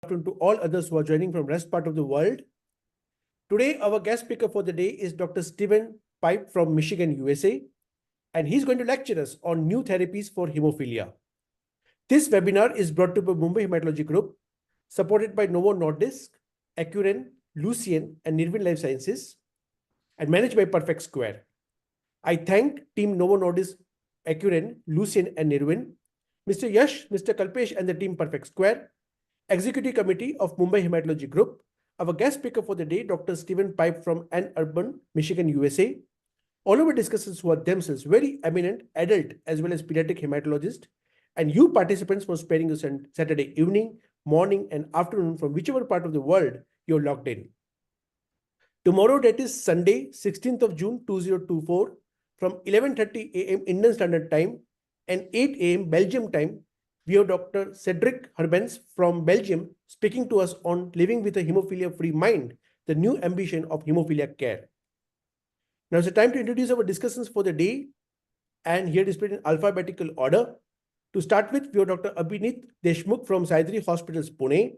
afternoon to all others who are joining from rest part of the world. Today, our guest speaker for the day is Dr. Stephen Pipe from Michigan, USA, and he's going to lecture us on new therapies for hemophilia. This webinar is brought to you by Mumbai Hematology Group, supported by Novo Nordisk, Accurent, Lucien, and Nirvin Life Sciences, and managed by Perfect Square. I thank Team Novo Nordisk, Accurent, Lucien, and Nirvin, Mr. Yash, Mr. Kalpesh, and the Team Perfect Square, Executive Committee of Mumbai Hematology Group. Our guest speaker for the day, Dr. Stephen Pipe from Ann Arbor, Michigan, USA. All our discussants who are themselves very eminent adult as well as pediatric hematologists, and you participants for sparing your Saturday evening, morning, and afternoon from whichever part of the world you're logged in. Tomorrow, that is Sunday, 16th of June, 2024, from 11:30 a.m. Indian Standard Time and 8 a.m. Belgium time, we have Dr. Cedric Herbens from Belgium speaking to us on living with a hemophilia-free mind, the new ambition of hemophilia care. Now it's the time to introduce our discussions for the day, and here displayed in alphabetical order. To start with, we have Dr. Abhinit Deshmukh from Saidri Hospitals, Pune,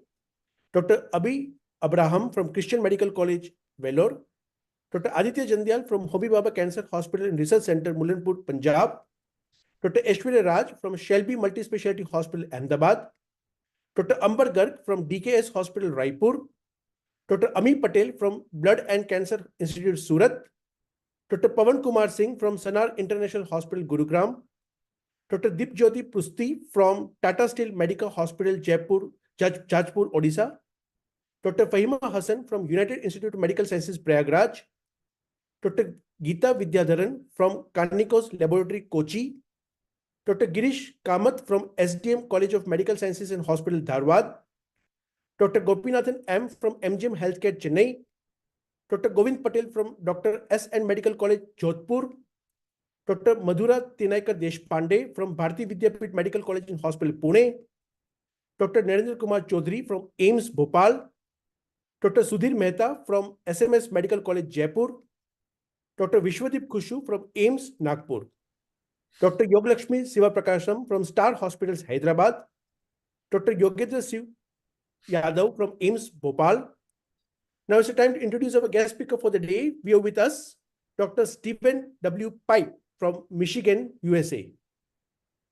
Dr. Abhi Abraham from Christian Medical College, Vellore, Dr. Aditya Jandial from Hobi Baba Cancer Hospital and Research Center, Mulanpur, Punjab, Dr. Aishwarya Raj from Shelby Multispecialty Hospital, Ahmedabad, Dr. Amber Garg from DKS Hospital, Raipur, Dr. Ami Patel from Blood and Cancer Institute, Surat, Dr. Pawan Kumar Singh from Sanar International Hospital, Gurugram, Dr. Dipjyoti Prusti from Tata Steel Medical Hospital, Jaipur, Jajpur, Odisha, Dr. Fahima Hassan from United Institute of Medical Sciences, Prayagraj, Dr. Geeta Vidyadharan from Karnikos Laboratory, Kochi, Dr. Girish Kamath from SDM College of Medical Sciences and Hospital, Dharwad, Dr. Gopinathan M from MGM Healthcare, Chennai, Dr. Govind Patel from Dr. SN Medical College, Jodhpur, Dr. Madhura Tinaikar Deshpande from Bharati Vidyapit Medical College and Hospital, Pune, Dr. Narendra Kumar Chaudhary from AIIMS, Bhopal, Dr. Sudhir Mehta from SMS Medical College, Jaipur, Dr. Vishwadip Kushu from AIIMS, Nagpur, Dr. Yogalakshmi Sivaprakasham from Star Hospitals, Hyderabad, Dr. Yogendra Siv Yadav from AIIMS, Bhopal. Now it's the time to introduce our guest speaker for the day. We have with us Dr. Stephen W. Pipe from Michigan, USA.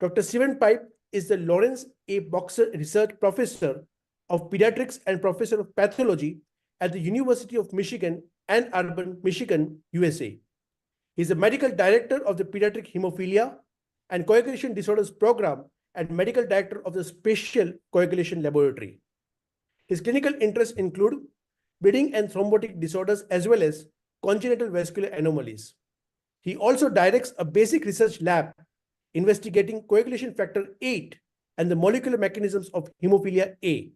Dr. Stephen Pipe is the Lawrence A. Boxer Research Professor of Pediatrics and Professor of Pathology at the University of Michigan, Ann Arbor, Michigan, USA. He is the Medical Director of the Pediatric Hemophilia and Coagulation Disorders Program and Medical Director of the Special Coagulation Laboratory. His clinical interests include bleeding and thrombotic disorders as well as congenital vascular anomalies. He also directs a basic research lab investigating coagulation factor 8 and the molecular mechanisms of hemophilia A.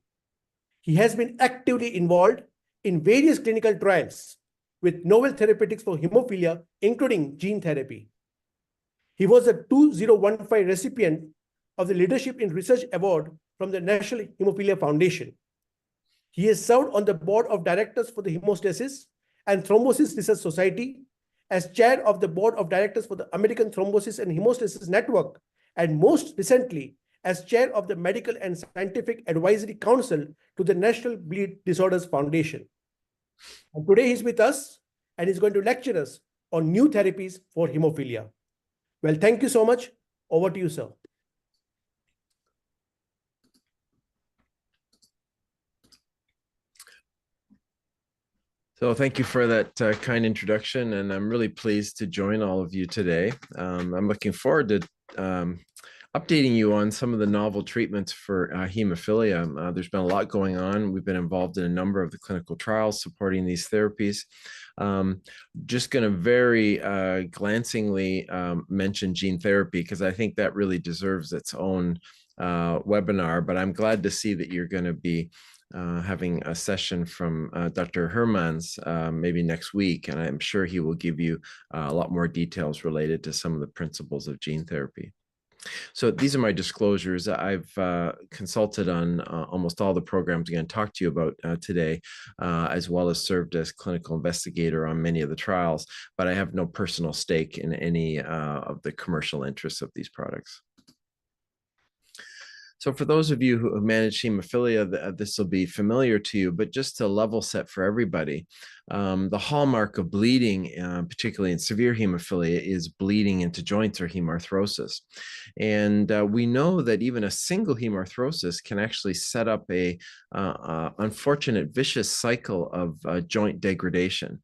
He has been actively involved in various clinical trials with novel therapeutics for hemophilia, including gene therapy. He was a 2015 recipient of the Leadership in Research Award from the National Hemophilia Foundation. He has served on the board of directors for the Hemostasis and Thrombosis Research Society, as chair of the board of directors for the American Thrombosis and Hemostasis Network, and most recently as chair of the Medical and Scientific Advisory Council to the National Bleed Disorders Foundation. And today he's with us and he's going to lecture us on new therapies for hemophilia. Well, thank you so much. Over to you, sir. So thank you for that kind introduction, and I'm really pleased to join all of you today. I'm looking forward to updating you on some of the novel treatments for hemophilia. There's been a lot going on. We've been involved in a number of the clinical trials supporting these therapies. Just going to very glancingly mention gene therapy, because I think that really deserves its own webinar, but I'm glad to see that you're going to be having a session from Dr. Hermans maybe next week, and I'm sure he will give you a lot more details related to some of the principles of gene therapy. So these are my disclosures. I've consulted on almost all the programs I'm going to talk to you about today, as well as served as clinical investigator on many of the trials, but I have no personal stake in any of the commercial interests of these products. So for those of you who have managed hemophilia, this will be familiar to you, but just to level set for everybody, the hallmark of bleeding, particularly in severe hemophilia, is bleeding into joints or hemarthrosis. And we know that even a single hemarthrosis can actually set up a unfortunate vicious cycle of joint degradation.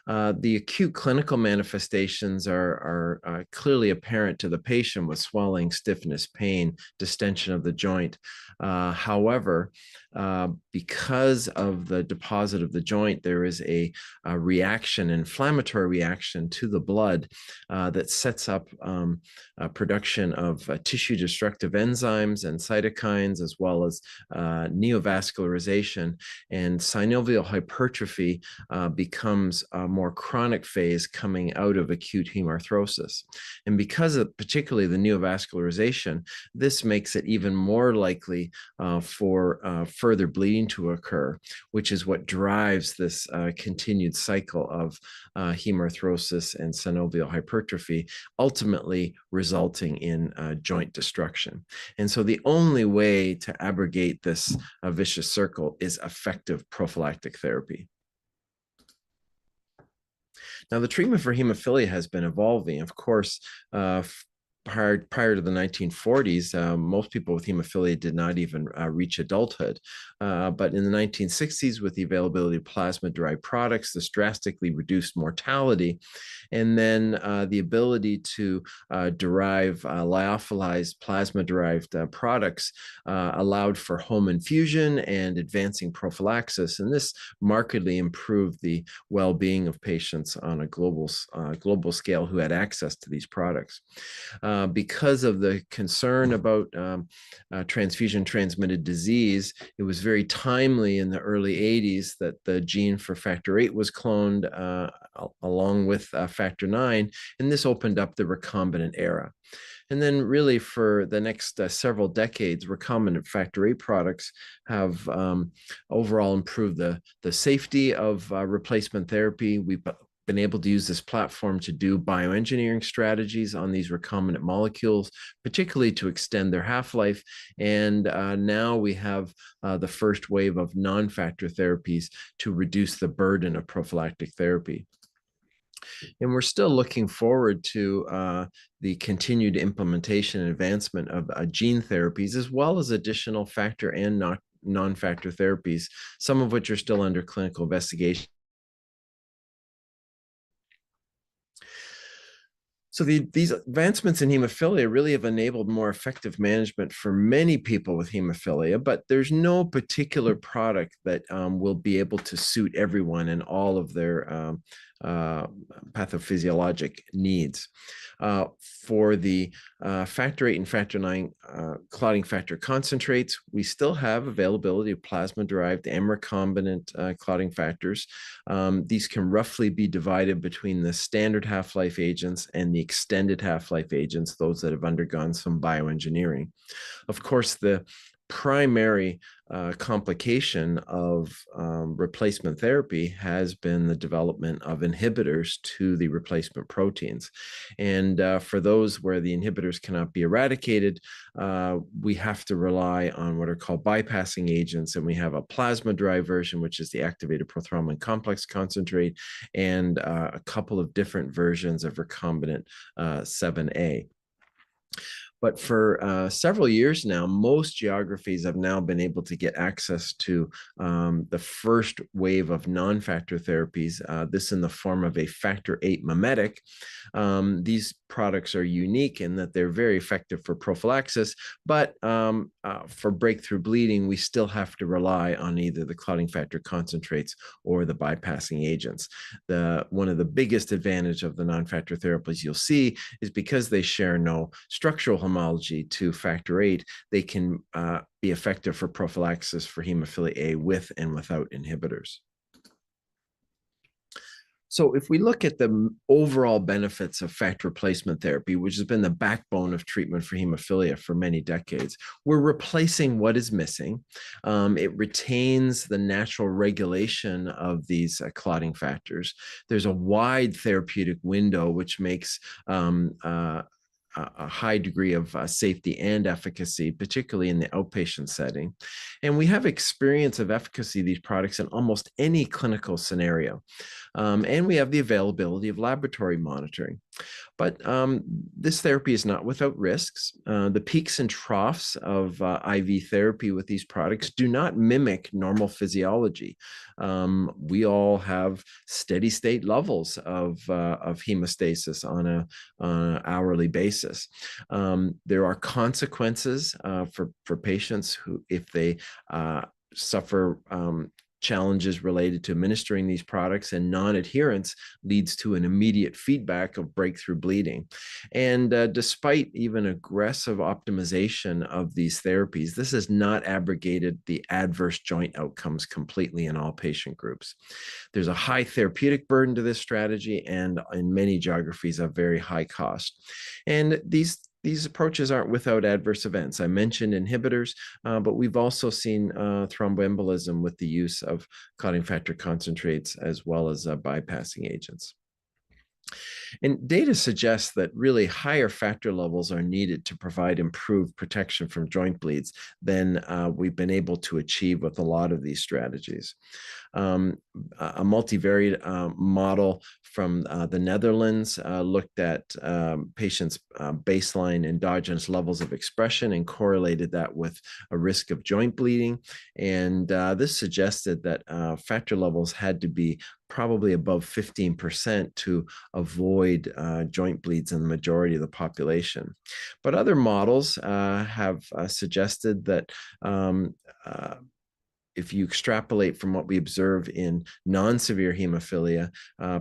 The acute clinical manifestations are clearly apparent to the patient with swelling, stiffness, pain, distension of the joint. However, because of the deposit of the joint, there is a reaction, inflammatory reaction to the blood that sets up production of tissue destructive enzymes and cytokines, as well as neovascularization, and synovial hypertrophy becomes a more chronic phase coming out of acute hemarthrosis. And because of particularly the neovascularization, this makes it even more likely for further bleeding to occur, which is what drives this continued cycle of hemarthrosis and synovial hypertrophy, ultimately resulting in joint destruction. And so the only way to abrogate this vicious circle is effective prophylactic therapy. Now, the treatment for hemophilia has been evolving. Of course, prior to the 1940s, most people with hemophilia did not even reach adulthood. But in the 1960s, with the availability of plasma-derived products, this drastically reduced mortality. And then the ability to derive lyophilized plasma-derived products allowed for home infusion and advancing prophylaxis. And this markedly improved the well-being of patients on a global scale who had access to these products. Because of the concern about transfusion-transmitted disease, it was very timely in the early 80s that the gene for factor VIII was cloned along with factor IX, and this opened up the recombinant era. And then really for the next several decades, recombinant factor VIII products have overall improved the safety of replacement therapy. We've been able to use this platform to do bioengineering strategies on these recombinant molecules, particularly to extend their half-life. And now we have the first wave of non-factor therapies to reduce the burden of prophylactic therapy. And we're still looking forward to the continued implementation and advancement of gene therapies, as well as additional factor and non-factor therapies, some of which are still under clinical investigation. So these advancements in hemophilia really have enabled more effective management for many people with hemophilia, but there's no particular product that will be able to suit everyone and all of their pathophysiologic needs. For the factor VIII and factor IX clotting factor concentrates, we still have availability of plasma-derived and recombinant clotting factors. These can roughly be divided between the standard half-life agents and the extended half-life agents, those that have undergone some bioengineering. Of course, the primary complication of replacement therapy has been the development of inhibitors to the replacement proteins. And for those where the inhibitors cannot be eradicated, we have to rely on what are called bypassing agents. And we have a plasma-derived version, which is the activated prothrombin complex concentrate, and a couple of different versions of recombinant 7A. But for several years now, most geographies have now been able to get access to the first wave of non-factor therapies, this in the form of a factor VIII mimetic. These products are unique in that they're very effective for prophylaxis, but for breakthrough bleeding, we still have to rely on either the clotting factor concentrates or the bypassing agents. One of the biggest advantage of the non-factor therapies you'll see is because they share no structural homology to factor VIII, they can be effective for prophylaxis for hemophilia A with and without inhibitors. So if we look at the overall benefits of factor replacement therapy, which has been the backbone of treatment for hemophilia for many decades, we're replacing what is missing. It retains the natural regulation of these clotting factors. There's a wide therapeutic window, which makes a high degree of safety and efficacy, particularly in the outpatient setting. And we have experience of efficacy of these products in almost any clinical scenario. And we have the availability of laboratory monitoring. But this therapy is not without risks. The peaks and troughs of IV therapy with these products do not mimic normal physiology. We all have steady state levels of hemostasis on an hourly basis. There are consequences for patients who, if they suffer challenges related to administering these products, and non-adherence leads to an immediate feedback of breakthrough bleeding. And despite even aggressive optimization of these therapies, this has not abrogated the adverse joint outcomes completely in all patient groups. There's a high therapeutic burden to this strategy, and in many geographies, a very high cost. And these approaches aren't without adverse events. I mentioned inhibitors, but we've also seen thromboembolism with the use of clotting factor concentrates as well as bypassing agents. And data suggests that really higher factor levels are needed to provide improved protection from joint bleeds than we've been able to achieve with a lot of these strategies. A multivariate model from the Netherlands looked at patients' baseline endogenous levels of expression and correlated that with a risk of joint bleeding. And this suggested that factor levels had to be probably above 15% to avoid joint bleeds in the majority of the population. But other models have suggested that if you extrapolate from what we observe in non-severe hemophilia,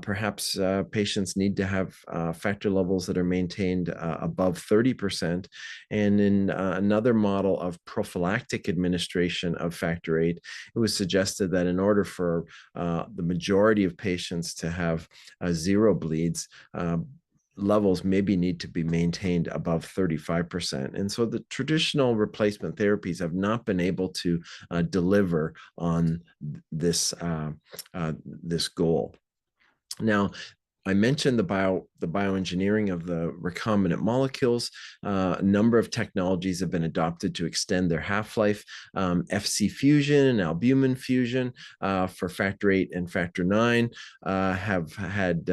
perhaps patients need to have factor levels that are maintained above 30%. And in another model of prophylactic administration of factor VIII, it was suggested that in order for the majority of patients to have zero bleeds, levels maybe need to be maintained above 35%. And so the traditional replacement therapies have not been able to deliver on this, this goal. Now, I mentioned the bioengineering of the recombinant molecules. A number of technologies have been adopted to extend their half-life. FC fusion and albumin fusion for factor VIII and factor IX have had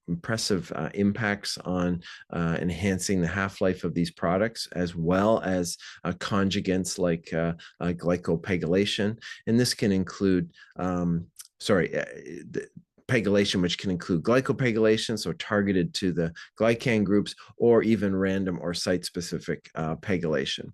impressive impacts on enhancing the half-life of these products, as well as conjugates like glycopegylation. And this can include, pegylation, which can include glycopegylation, so targeted to the glycan groups, or even random or site-specific pegylation.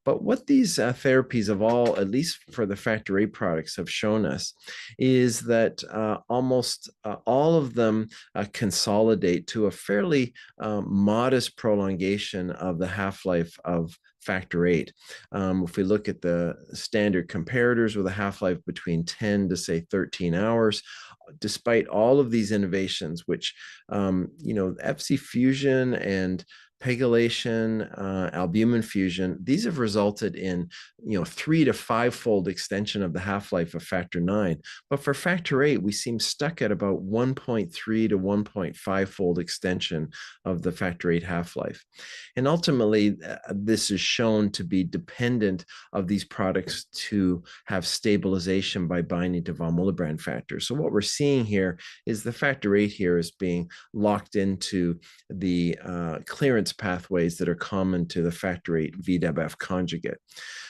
But what these therapies of all, at least for the factor VIII products, have shown us is that almost all of them consolidate to a fairly modest prolongation of the half-life of factor VIII. If we look at the standard comparators with a half-life between 10 to say 13 hours, despite all of these innovations, which, FC fusion and pegylation, albumin fusion, these have resulted in 3 to 5-fold extension of the half-life of factor IX. But for factor VIII, we seem stuck at about 1.3 to 1.5-fold extension of the factor VIII half-life. And ultimately, this is shown to be dependent of these products to have stabilization by binding to von Willebrand factor. So what we're seeing here is the factor VIII here is being locked into the clearance pathways that are common to the factor VIII VDABF conjugate.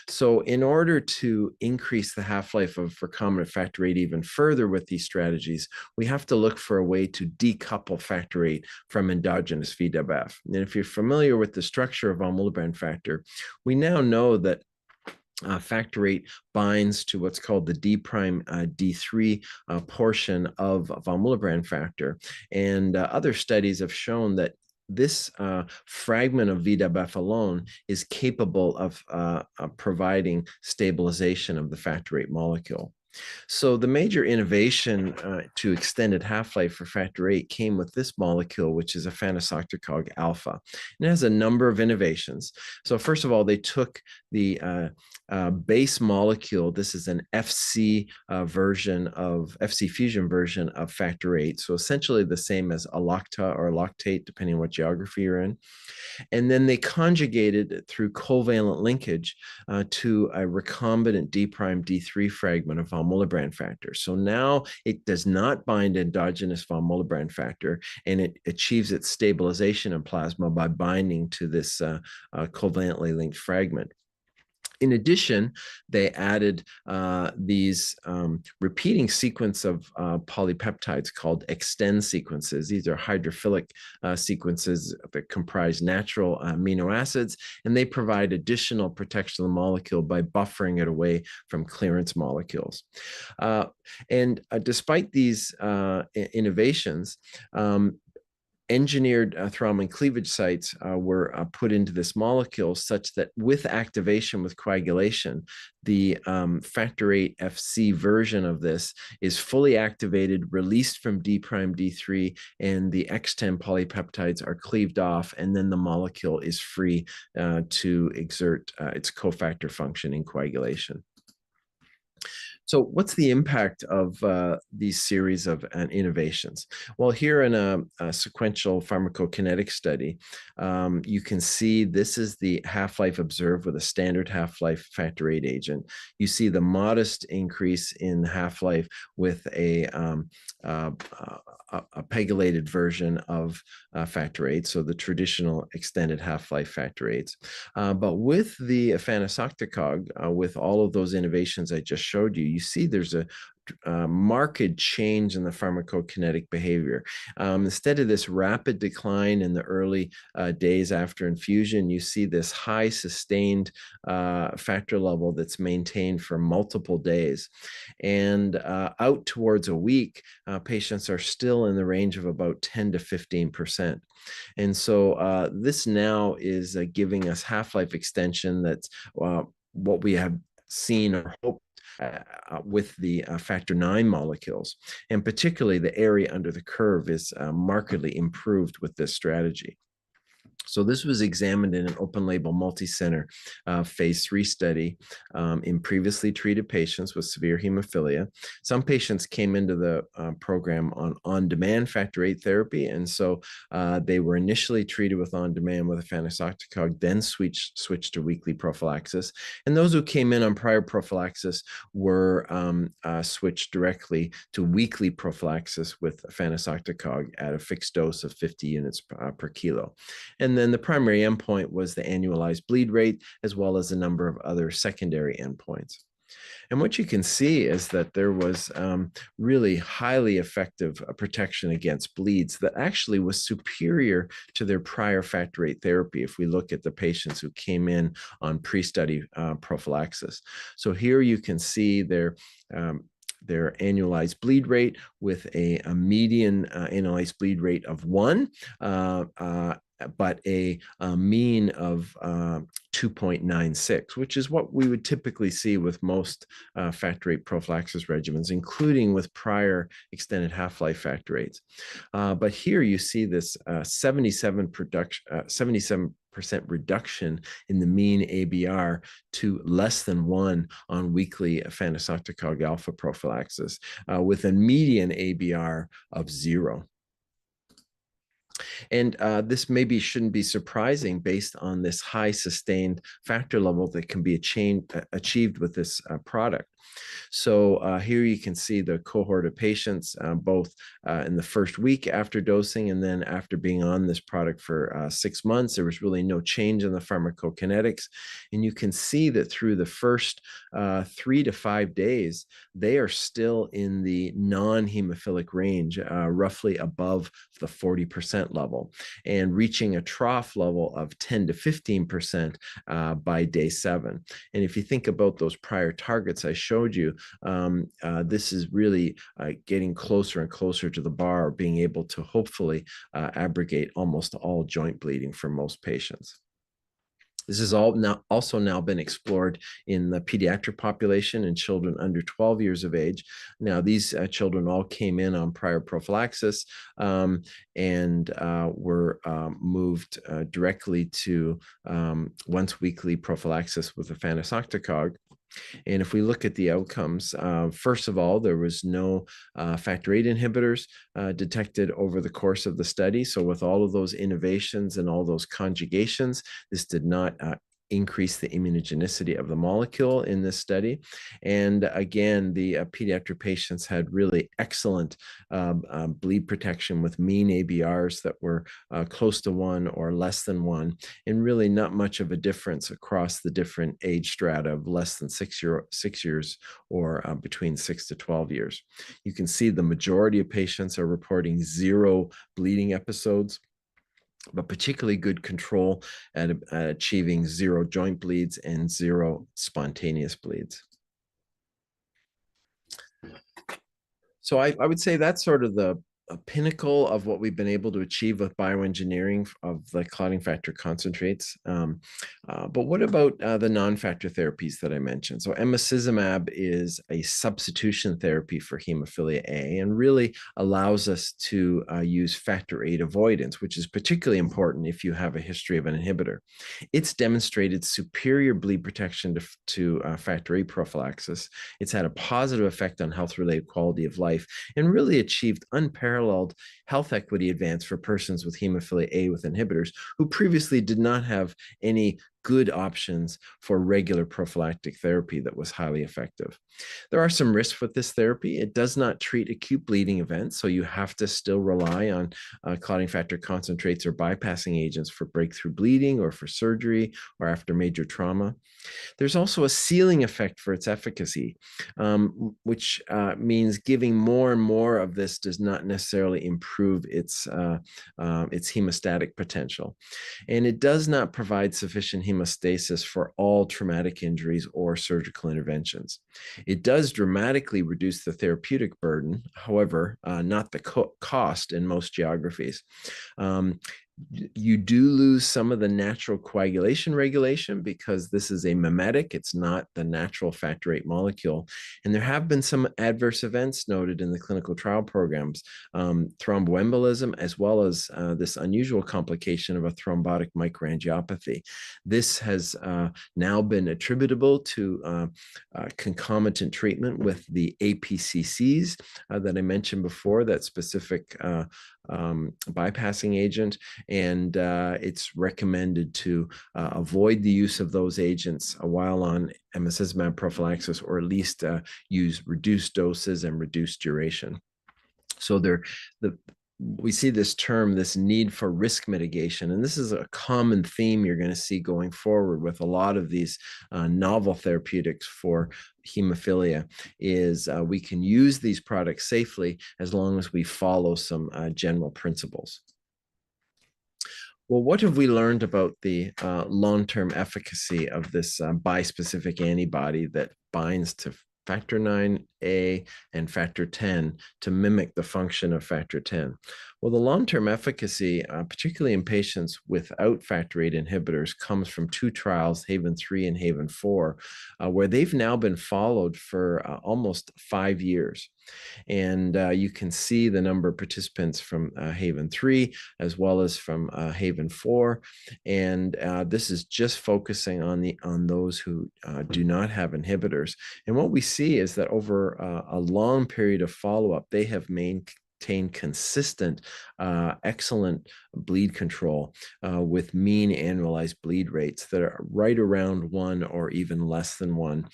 So in order to increase the half-life of recombinant factor VIII even further with these strategies, we have to look for a way to decouple factor VIII from endogenous VDABF. And if you're familiar with the structure of von Willebrand factor, we now know that factor VIII binds to what's called the D' D3 portion of von Willebrand factor. And other studies have shown that this fragment of VDABF alone is capable of providing stabilization of the factor VIII molecule. So the major innovation to extended half-life for factor VIII came with this molecule, which is efanesoctocog alpha. And it has a number of innovations. So first of all, they took base molecule, this is an FC FC fusion version of factor VIII. So essentially the same as alocta or lactate, depending on what geography you're in. And then they conjugated it through covalent linkage to a recombinant D' D3 fragment of von Willebrand factor. So now it does not bind endogenous von Willebrand factor, and it achieves its stabilization in plasma by binding to this covalently linked fragment. In addition, they added these repeating sequence of polypeptides called extend sequences. These are hydrophilic sequences that comprise natural amino acids, and they provide additional protection of the molecule by buffering it away from clearance molecules. Despite these innovations, engineered thrombin cleavage sites were put into this molecule such that with activation with coagulation, the factor VIII FC version of this is fully activated, released from D' D3, and the X10 polypeptides are cleaved off, and then the molecule is free to exert its cofactor function in coagulation. So what's the impact of these series of innovations? Well, here in a sequential pharmacokinetic study, you can see this is the half-life observed with a standard half-life factor VIII agent. You see the modest increase in half-life with a pegylated version of factor VIII, so the traditional extended half-life factor VIIIs. But with the efanesoctocog, with all of those innovations I just showed you, you see there's a marked change in the pharmacokinetic behavior. Instead of this rapid decline in the early days after infusion, you see this high sustained factor level that's maintained for multiple days. And out towards a week, patients are still in the range of about 10 to 15%. And so this now is giving us half-life extension that's what we have seen or hoped with the factor IX molecules. And particularly the area under the curve is markedly improved with this strategy. So this was examined in an open label multi-center phase 3 study in previously treated patients with severe hemophilia. Some patients came into the program on-demand factor VIII therapy, and so they were initially treated with on-demand with efanesoctocog, then switched to weekly prophylaxis. And those who came in on prior prophylaxis were switched directly to weekly prophylaxis with efanesoctocog at a fixed dose of 50 units per kilo. And then the primary endpoint was the annualized bleed rate, as well as a number of other secondary endpoints. And what you can see is that there was really highly effective protection against bleeds that actually was superior to their prior factor VIII therapy if we look at the patients who came in on pre-study prophylaxis. So here you can see their annualized bleed rate with a median annualized bleed rate of 1, but a mean of 2.96, which is what we would typically see with most factor VIII prophylaxis regimens, including with prior extended half-life factor VIIIs. But here you see this 77% reduction in the mean ABR to less than 1 on weekly efanesoctocog alpha prophylaxis, with a median ABR of 0. And this maybe shouldn't be surprising based on this high sustained factor level that can be achieved with this product. So here you can see the cohort of patients, both in the first week after dosing and then after being on this product for 6 months. There was really no change in the pharmacokinetics. And you can see that through the first 3 to 5 days, they are still in the non-hemophilic range, roughly above the 40% level, and reaching a trough level of 10 to 15% by day 7. And if you think about those prior targets I showed you, this is really getting closer and closer to the bar of being able to hopefully abrogate almost all joint bleeding for most patients. This has also now been explored in the pediatric population in children under 12 years of age. Now, these children all came in on prior prophylaxis and were moved directly to once weekly prophylaxis with a fanosoctocog. And if we look at the outcomes, first of all, there was no factor VIII inhibitors detected over the course of the study. So with all of those innovations and all those conjugations, this did not increase the immunogenicity of the molecule in this study. And again, the pediatric patients had really excellent bleed protection with mean ABRs that were close to 1 or less than 1, and really not much of a difference across the different age strata of less than 6 years or between 6 to 12 years. You can see the majority of patients are reporting 0 bleeding episodes, but particularly good control at achieving 0 joint bleeds and 0 spontaneous bleeds. So I would say that's sort of the pinnacle of what we've been able to achieve with bioengineering of the clotting factor concentrates. But what about the non-factor therapies that I mentioned? So emicizumab is a substitution therapy for hemophilia A and really allows us to use factor VIII avoidance, which is particularly important if you have a history of an inhibitor. It's demonstrated superior bleed protection to factor VIII prophylaxis. It's had a positive effect on health-related quality of life and really achieved unparalleled health equity advance for persons with hemophilia A with inhibitors who previously did not have any good options for regular prophylactic therapy that was highly effective. There are some risks with this therapy. It does not treat acute bleeding events, so you have to still rely on clotting factor concentrates or bypassing agents for breakthrough bleeding or for surgery or after major trauma. There's also a ceiling effect for its efficacy, which means giving more and more of this does not necessarily improve its hemostatic potential. And it does not provide sufficient hemostasis for all traumatic injuries or surgical interventions. It does dramatically reduce the therapeutic burden, however, not the cost in most geographies. You do lose some of the natural coagulation regulation because this is a mimetic. It's not the natural factor VIII molecule. And there have been some adverse events noted in the clinical trial programs, thromboembolism, as well as this unusual complication of a thrombotic microangiopathy. This has now been attributable to concomitant treatment with the APCCs that I mentioned before, that specific bypassing agent, and it's recommended to avoid the use of those agents while on emicizumab prophylaxis, or at least use reduced doses and reduced duration. So we see this term, this need for risk mitigation, and this is a common theme you're going to see going forward with a lot of these novel therapeutics for hemophilia, is we can use these products safely as long as we follow some general principles. Well, what have we learned about the long-term efficacy of this bispecific antibody that binds to factor IXA and factor X to mimic the function of factor X? Well, the long-term efficacy, particularly in patients without factor VIII inhibitors, comes from 2 trials, HAVEN 3 and HAVEN 4, where they've now been followed for almost 5 years. And you can see the number of participants from HAVEN 3 as well as from HAVEN 4. And this is just focusing on those who do not have inhibitors. And what we see is that over a long period of follow-up, they have maintained consistent, excellent bleed control with mean annualized bleed rates that are right around 1 or even less than 1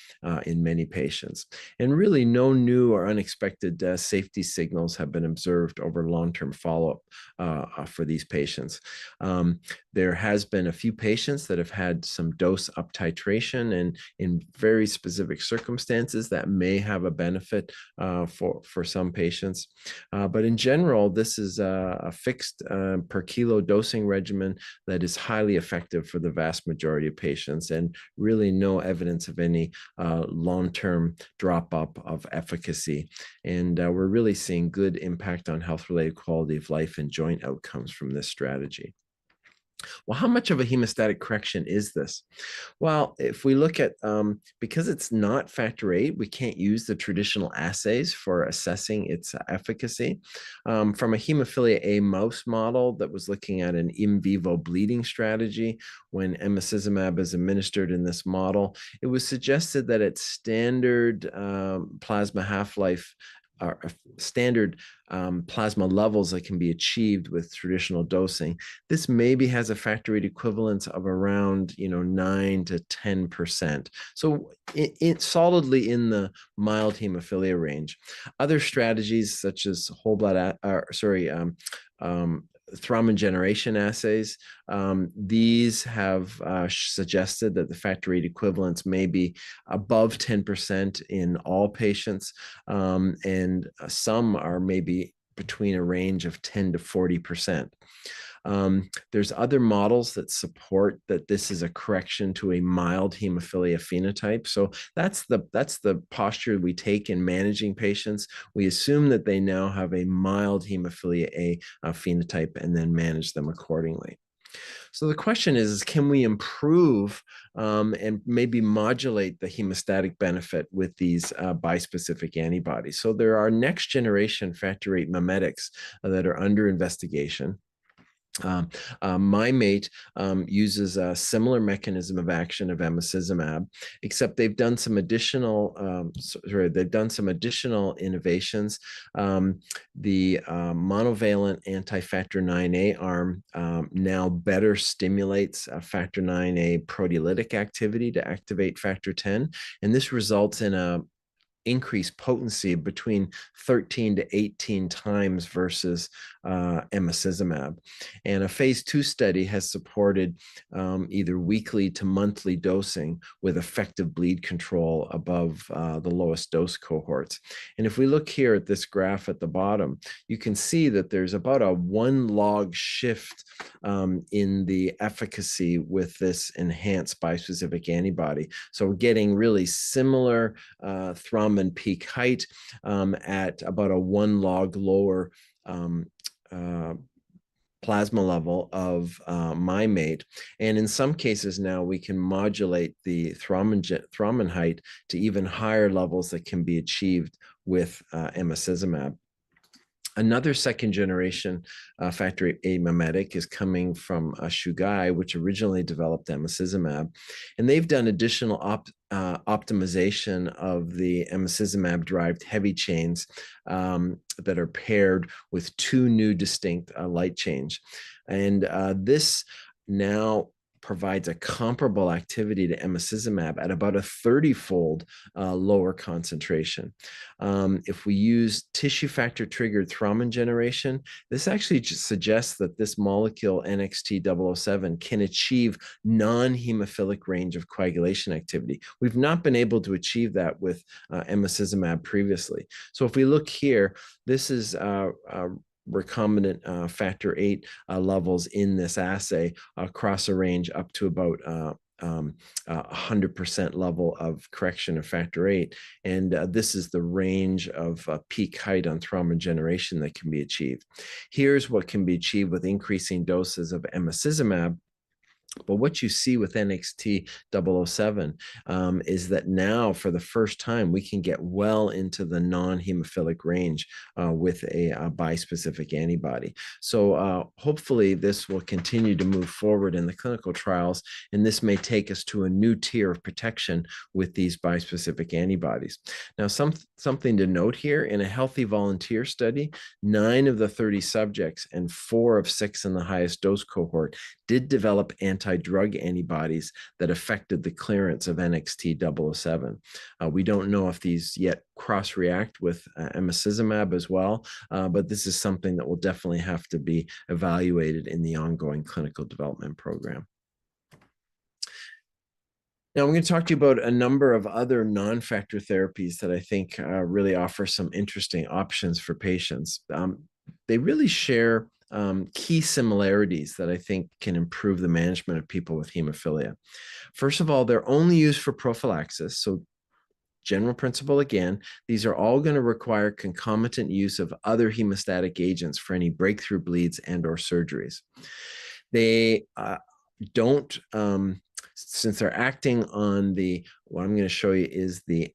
in many patients. And really no new or unexpected safety signals have been observed over long-term follow-up for these patients. There has been a few patients that have had some dose up titration, and in very specific circumstances that may have a benefit for some patients. But in general, this is a fixed per kilo dosing regimen that is highly effective for the vast majority of patients, and really no evidence of any long-term drop-up of efficacy. And we're really seeing good impact on health-related quality of life and joint outcomes from this strategy. Well, how much of a hemostatic correction is this? Well, if we look at, because it's not factor VIII, we can't use the traditional assays for assessing its efficacy. From a hemophilia A mouse model that was looking at an in vivo bleeding strategy, when emicizumab is administered in this model, it was suggested that its standard plasma half-life standard plasma levels that can be achieved with traditional dosing. This maybe has a factor VIII equivalence of around 9 to 10%. So it's solidly in the mild hemophilia range. Other strategies such as whole blood, thrombin generation assays. These have suggested that the factor VIII equivalence may be above 10% in all patients, and some are maybe between a range of 10 to 40%. There's other models that support that this is a correction to a mild hemophilia phenotype. So that's the posture we take in managing patients. We assume that they now have a mild hemophilia A phenotype and then manage them accordingly. So the question is can we improve and maybe modulate the hemostatic benefit with these bispecific antibodies? So there are next generation factor VIII mimetics that are under investigation. MyMate uses a similar mechanism of action of emicizumab, except they've done some additional innovations. The monovalent anti-factor IXA arm now better stimulates factor IXA proteolytic activity to activate factor X, and this results in a increased potency between 13 to 18 times versus emicizumab. And a phase 2 study has supported either weekly to monthly dosing with effective bleed control above the lowest dose cohorts. And if we look here at this graph at the bottom, you can see that there's about a 1 log shift in the efficacy with this enhanced bispecific antibody. So we're getting really similar thrombin peak height at about a 1 log lower plasma level of MyMate. And in some cases now we can modulate the thrombin height to even higher levels that can be achieved with emicizumab. Another second generation factor VIII mimetic is coming from Chugai, which originally developed emicizumab. And they've done additional optimization of the emicizumab-derived heavy chains that are paired with 2 new distinct light chains. And this now provides a comparable activity to emicizumab at about a 30-fold lower concentration. If we use tissue factor triggered thrombin generation, this actually just suggests that this molecule NXT007 can achieve non-hemophilic range of coagulation activity. We've not been able to achieve that with emicizumab previously. So if we look here, this is recombinant factor VIII levels in this assay across a range up to about 100% level of correction of factor VIII. And this is the range of peak height on thrombin generation that can be achieved. Here's what can be achieved with increasing doses of emicizumab. But what you see with NXT007 is that now, for the first time, we can get well into the non-hemophilic range with a bispecific antibody. So hopefully this will continue to move forward in the clinical trials, and this may take us to a new tier of protection with these bispecific antibodies. Now, something to note here, in a healthy volunteer study, 9 of the 30 subjects and 4 of 6 in the highest dose cohort did develop anti-drug antibodies that affected the clearance of NXT007. We don't know if these yet cross-react with emicizumab as well, but this is something that will definitely have to be evaluated in the ongoing clinical development program. Now, I'm going to talk to you about a number of other non-factor therapies that I think really offer some interesting options for patients. They really share key similarities that I think can improve the management of people with hemophilia. First of all, they're only used for prophylaxis. So general principle again, these are all going to require concomitant use of other hemostatic agents for any breakthrough bleeds and or surgeries. They don't, since they're acting on what I'm going to show you is the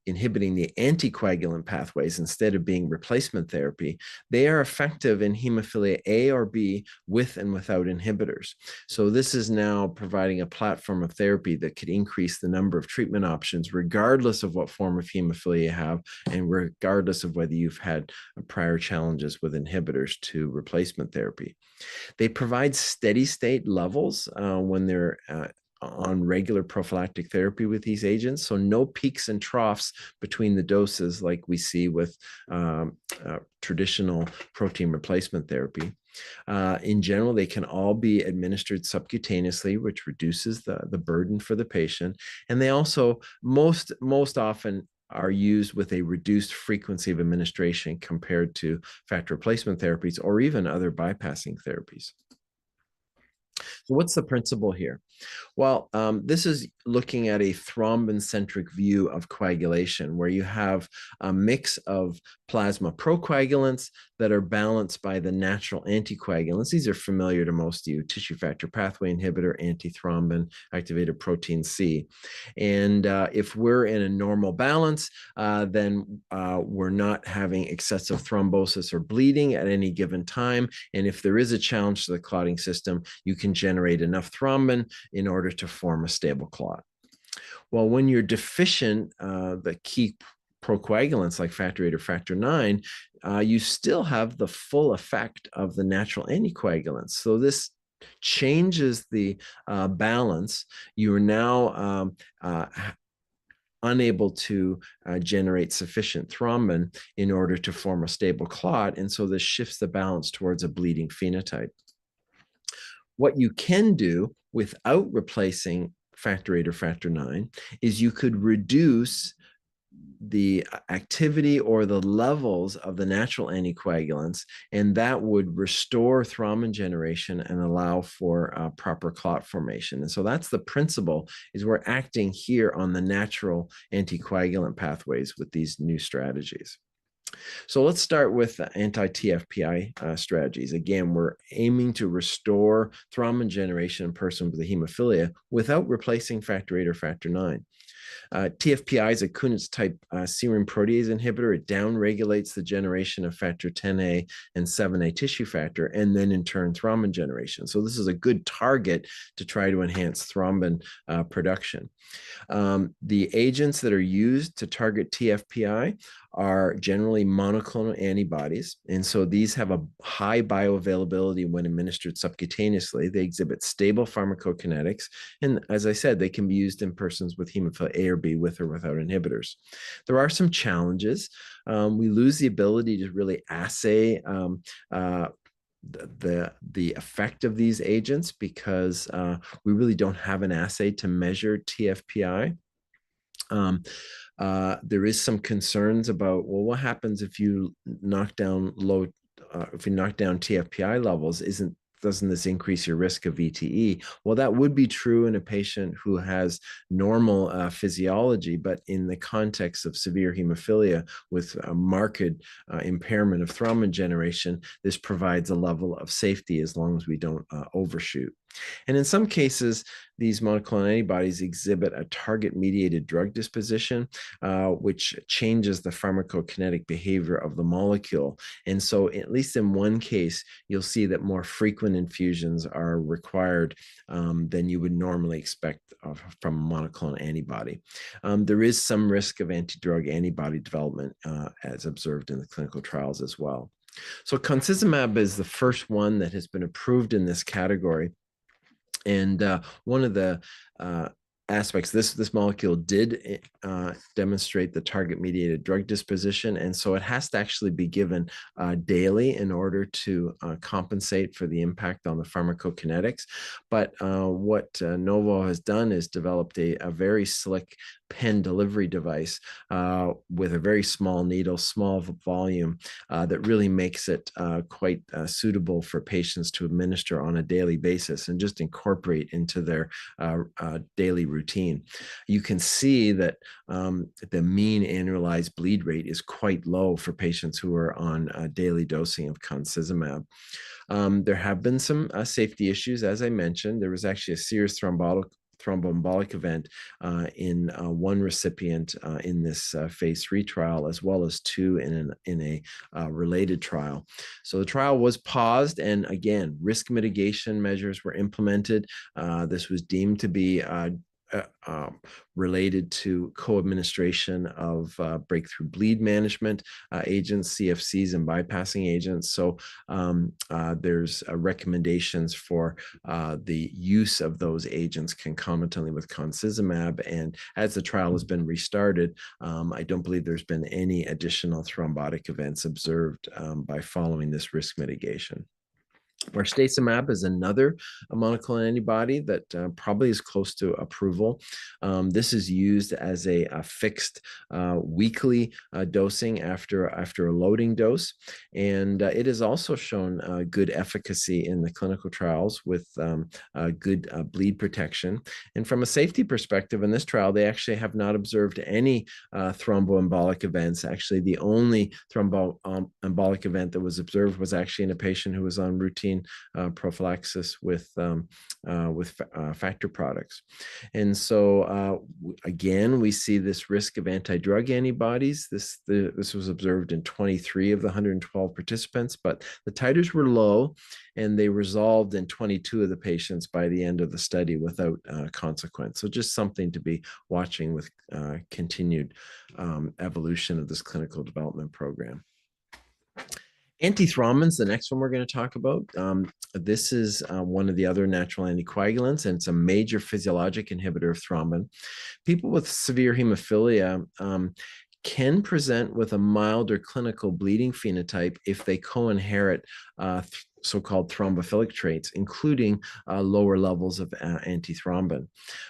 inhibiting the anticoagulant pathways instead of being replacement therapy, they are effective in hemophilia A or B with and without inhibitors. So this is now providing a platform of therapy that could increase the number of treatment options, regardless of what form of hemophilia you have, and regardless of whether you've had prior challenges with inhibitors to replacement therapy. They provide steady state levels when they're on regular prophylactic therapy with these agents. So no peaks and troughs between the doses like we see with traditional protein replacement therapy. In general, they can all be administered subcutaneously, which reduces the burden for the patient. And they also most often are used with a reduced frequency of administration compared to factor replacement therapies or even other bypassing therapies. So what's the principle here? Well, this is looking at a thrombin-centric view of coagulation, where you have a mix of plasma procoagulants that are balanced by the natural anticoagulants. These are familiar to most of you: tissue factor pathway inhibitor, antithrombin, activated protein C. And if we're in a normal balance, then we're not having excessive thrombosis or bleeding at any given time. And if there is a challenge to the clotting system, you can generate enough thrombin in order to form a stable clot. Well, when you're deficient, the key procoagulants like factor VIII or factor IX, you still have the full effect of the natural anticoagulants. So this changes the balance. You are now unable to generate sufficient thrombin in order to form a stable clot. And so this shifts the balance towards a bleeding phenotype. What you can do without replacing factor VIII or factor IX is you could reduce the activity or the levels of the natural anticoagulants, and that would restore thrombin generation and allow for proper clot formation. And so that's the principle, is we're acting here on the natural anticoagulant pathways with these new strategies. So let's start with anti-TFPI strategies. Again, we're aiming to restore thrombin generation in persons with a hemophilia without replacing factor VIII or factor IX. TFPI is a Kunitz type serine protease inhibitor. It downregulates the generation of factor 10A and 7A tissue factor, and then in turn thrombin generation. So this is a good target to try to enhance thrombin production. The agents that are used to target TFPI are generally monoclonal antibodies. And so these have a high bioavailability when administered subcutaneously. They exhibit stable pharmacokinetics. And as I said, they can be used in persons with hemophilia A or B with or without inhibitors. There are some challenges. We lose the ability to really assay the effect of these agents because we really don't have an assay to measure TFPI. There is some concerns about, well, what happens if you knock down TFPI levels? Doesn't this increase your risk of VTE? Well, that would be true in a patient who has normal physiology, but in the context of severe hemophilia with a marked impairment of thrombin generation, this provides a level of safety as long as we don't overshoot. And in some cases, these monoclonal antibodies exhibit a target-mediated drug disposition, which changes the pharmacokinetic behavior of the molecule. And so at least in one case, you'll see that more frequent infusions are required than you would normally expect from a monoclonal antibody. There is some risk of anti-drug antibody development as observed in the clinical trials as well. So concizumab is the first one that has been approved in this category. And one of the aspects, this molecule did demonstrate the target-mediated drug disposition, and so it has to actually be given daily in order to compensate for the impact on the pharmacokinetics. But what Novo has done is developed a very slick pen delivery device with a very small needle, small volume, that really makes it quite suitable for patients to administer on a daily basis and just incorporate into their daily routine. You can see that the mean annualized bleed rate is quite low for patients who are on daily dosing of concizumab. There have been some safety issues, as I mentioned. There was actually a serious thromboembolic event in one recipient in this phase 3 trial, as well as 2 in a related trial. So the trial was paused, and again, risk mitigation measures were implemented. This was deemed to be related to co-administration of breakthrough bleed management agents, CFCs, and bypassing agents. So there's recommendations for the use of those agents concomitantly with concizumab. And as the trial has been restarted, I don't believe there's been any additional thrombotic events observed by following this risk mitigation. Marstacimab is another monoclonal antibody that probably is close to approval. This is used as a fixed weekly dosing after a loading dose, and it has also shown good efficacy in the clinical trials with good bleed protection. And from a safety perspective, in this trial, they actually have not observed any thromboembolic events. Actually, the only thromboembolic event that was observed was actually in a patient who was on routine prophylaxis with factor products. And so again, we see this risk of anti-drug antibodies. This was observed in 23 of the 112 participants, but the titers were low, and they resolved in 22 of the patients by the end of the study without consequence. So just something to be watching with continued evolution of this clinical development program. Antithrombin's the next one we're going to talk about. This is one of the other natural anticoagulants, and it's a major physiologic inhibitor of thrombin. People with severe hemophilia can present with a milder clinical bleeding phenotype if they co-inherit so-called thrombophilic traits, including lower levels of antithrombin.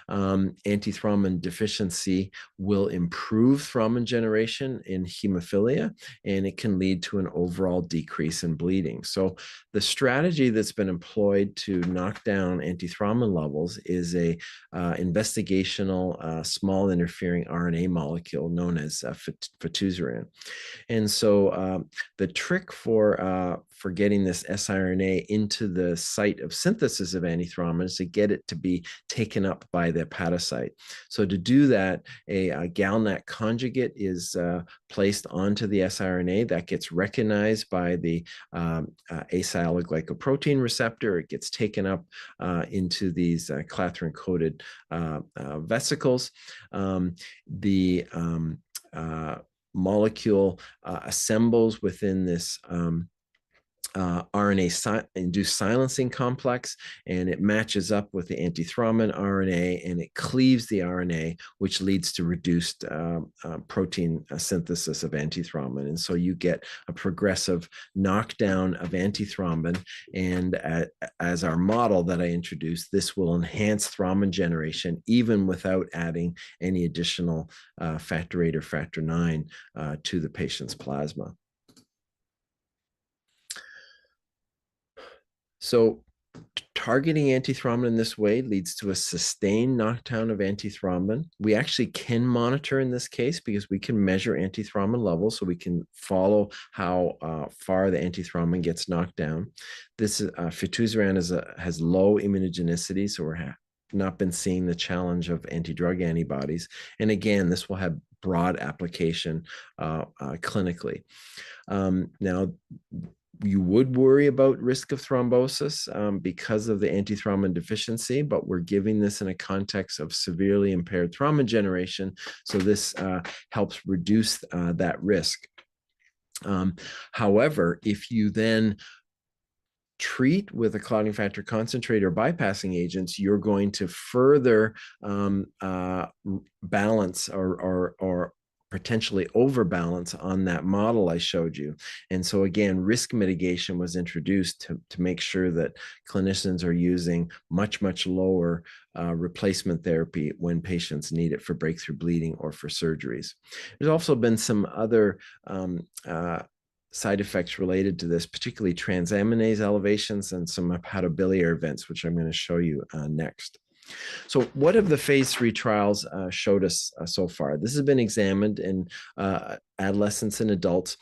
Antithrombin deficiency will improve thrombin generation in hemophilia, and it can lead to an overall decrease in bleeding. So the strategy that's been employed to knock down antithrombin levels is a investigational small interfering RNA molecule known as fitusiran. And so the trick for getting this siRNA into the site of synthesis of antithrombin is to get it to be taken up by the hepatocyte. So to do that, a GalNAc conjugate is placed onto the siRNA that gets recognized by the asialoglycoprotein receptor. It gets taken up into these clathrin-coated vesicles. The molecule assembles within this RNA-induced silencing complex, and it matches up with the antithrombin RNA, and it cleaves the RNA, which leads to reduced protein synthesis of antithrombin. And so you get a progressive knockdown of antithrombin, and as our model that I introduced, this will enhance thrombin generation even without adding any additional factor 8 or factor 9 to the patient's plasma. So targeting antithrombin in this way leads to a sustained knockdown of antithrombin. We actually can monitor in this case because we can measure antithrombin levels, so we can follow how far the antithrombin gets knocked down. This fitusiran has low immunogenicity, so we're not been seeing the challenge of anti-drug antibodies. And again, this will have broad application clinically. Now, you would worry about risk of thrombosis because of the antithrombin deficiency, but we're giving this in a context of severely impaired thrombin generation. So this helps reduce that risk. However, if you then treat with a clotting factor concentrate or bypassing agents, you're going to further balance or potentially overbalance on that model I showed you. And so again, risk mitigation was introduced to make sure that clinicians are using much, much lower replacement therapy when patients need it for breakthrough bleeding or for surgeries. There's also been some other side effects related to this, particularly transaminase elevations and some hepatobiliary events, which I'm going to show you next. So what have the phase 3 trials showed us so far? This has been examined in adolescents and adults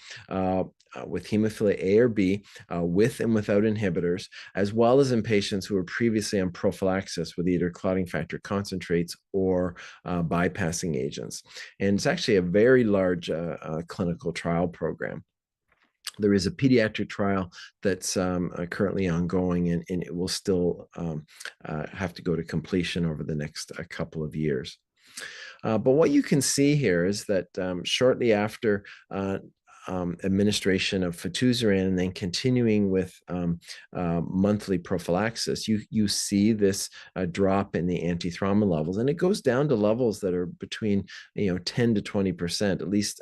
with hemophilia A or B, with and without inhibitors, as well as in patients who were previously on prophylaxis with either clotting factor concentrates or bypassing agents. And it's actually a very large clinical trial program. There is a pediatric trial that's currently ongoing, and it will still have to go to completion over the next couple of years. But what you can see here is that shortly after administration of fitusiran and then continuing with monthly prophylaxis, you see this drop in the antithrombin levels, and it goes down to levels that are between 10 to 20%, at least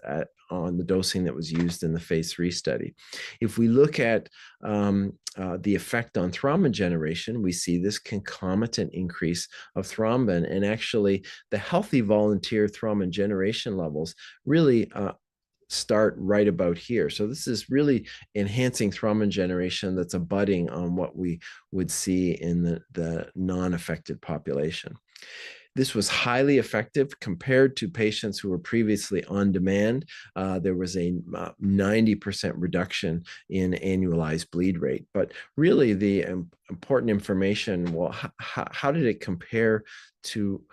on the dosing that was used in the phase 3 study. If we look at the effect on thrombin generation, we see this concomitant increase of thrombin, and actually the healthy volunteer thrombin generation levels really start right about here. So this is really enhancing thrombin generation that's abutting on what we would see in the non-affected population. This was highly effective compared to patients who were previously on demand. There was a 90% reduction in annualized bleed rate. But really the important information, well, how did it compare to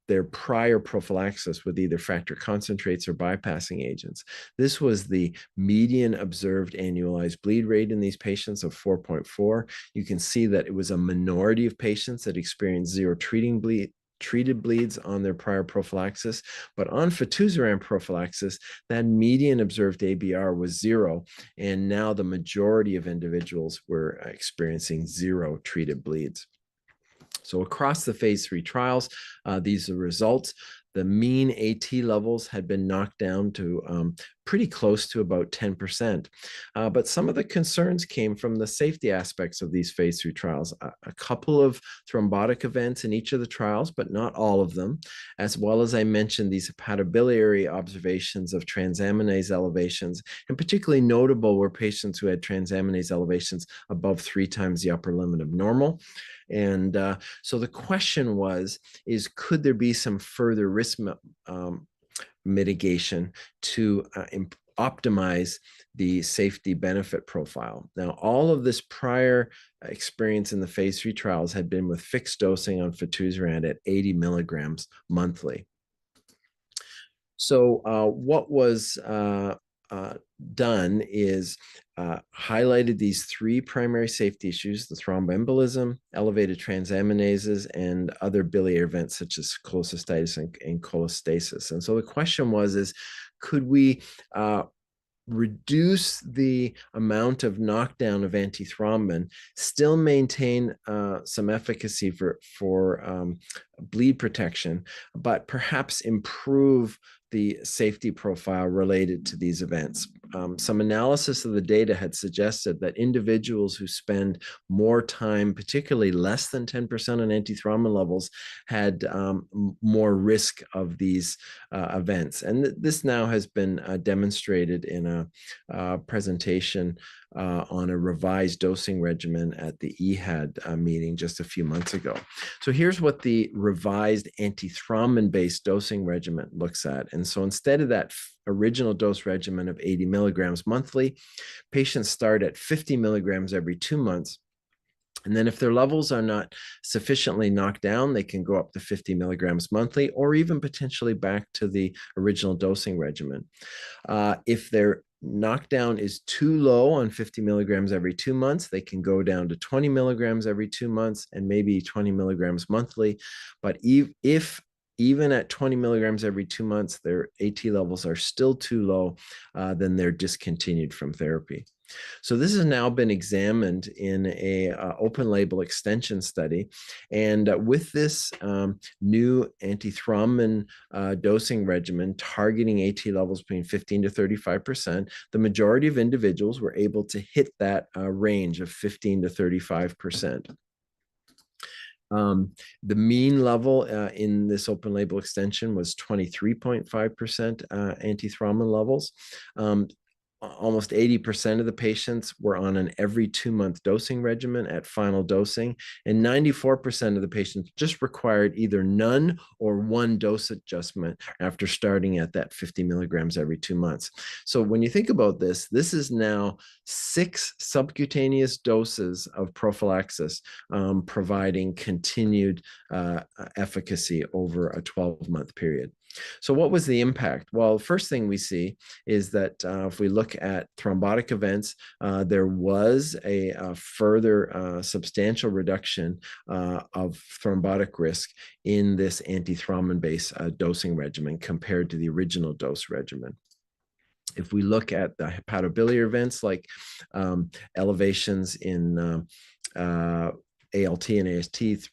their prior prophylaxis with either factor concentrates or bypassing agents? This was the median observed annualized bleed rate in these patients of 4.4. You can see that it was a minority of patients that experienced zero treated bleeds on their prior prophylaxis, but on fitusiran prophylaxis, that median observed ABR was 0, and now the majority of individuals were experiencing zero treated bleeds. So across the phase 3 trials, these are the results. The mean AT levels had been knocked down to pretty close to about 10%. But some of the concerns came from the safety aspects of these phase 3 trials. A couple of thrombotic events in each of the trials, but not all of them, as well as I mentioned these hepatobiliary observations of transaminase elevations, and particularly notable were patients who had transaminase elevations above 3 times the upper limit of normal. And so the question is could there be some further risk mitigation to optimize the safety benefit profile? Now, all of this prior experience in the phase 3 trials had been with fixed dosing on fitusiran at 80 milligrams monthly. So what was done is highlighted these 3 primary safety issues: the thromboembolism, elevated transaminases, and other biliary events such as cholecystitis and cholestasis. And so the question is, could we reduce the amount of knockdown of antithrombin, still maintain some efficacy for bleed protection, but perhaps improve the safety profile related to these events? Some analysis of the data had suggested that individuals who spend more time, particularly less than 10% on antithrombin levels, had more risk of these events. And this now has been demonstrated in a presentation on a revised dosing regimen at the EHAD meeting just a few months ago. So here's what the revised antithrombin-based dosing regimen looks at. And so instead of that original dose regimen of 80 milligrams monthly, patients start at 50 milligrams every 2 months. And then if their levels are not sufficiently knocked down, they can go up to 50 milligrams monthly, or even potentially back to the original dosing regimen. If their knockdown is too low on 50 milligrams every 2 months, they can go down to 20 milligrams every 2 months and maybe 20 milligrams monthly. But if even at 20 milligrams every 2 months, their AT levels are still too low, then they're discontinued from therapy. So this has now been examined in a open label extension study. And with this new antithrombin dosing regimen targeting AT levels between 15 to 35%, the majority of individuals were able to hit that range of 15 to 35%. The mean level in this open label extension was 23.5% antithrombin levels. Almost 80% of the patients were on an every 2-month dosing regimen at final dosing, and 94% of the patients just required either none or one dose adjustment after starting at that 50 milligrams every 2 months. So when you think about this, this is now 6 subcutaneous doses of prophylaxis providing continued efficacy over a 12-month period. So what was the impact? Well, first thing we see is that if we look at thrombotic events, there was a further substantial reduction of thrombotic risk in this antithrombin-based dosing regimen compared to the original dose regimen. If we look at the hepatobiliary events like elevations in ALT and AST,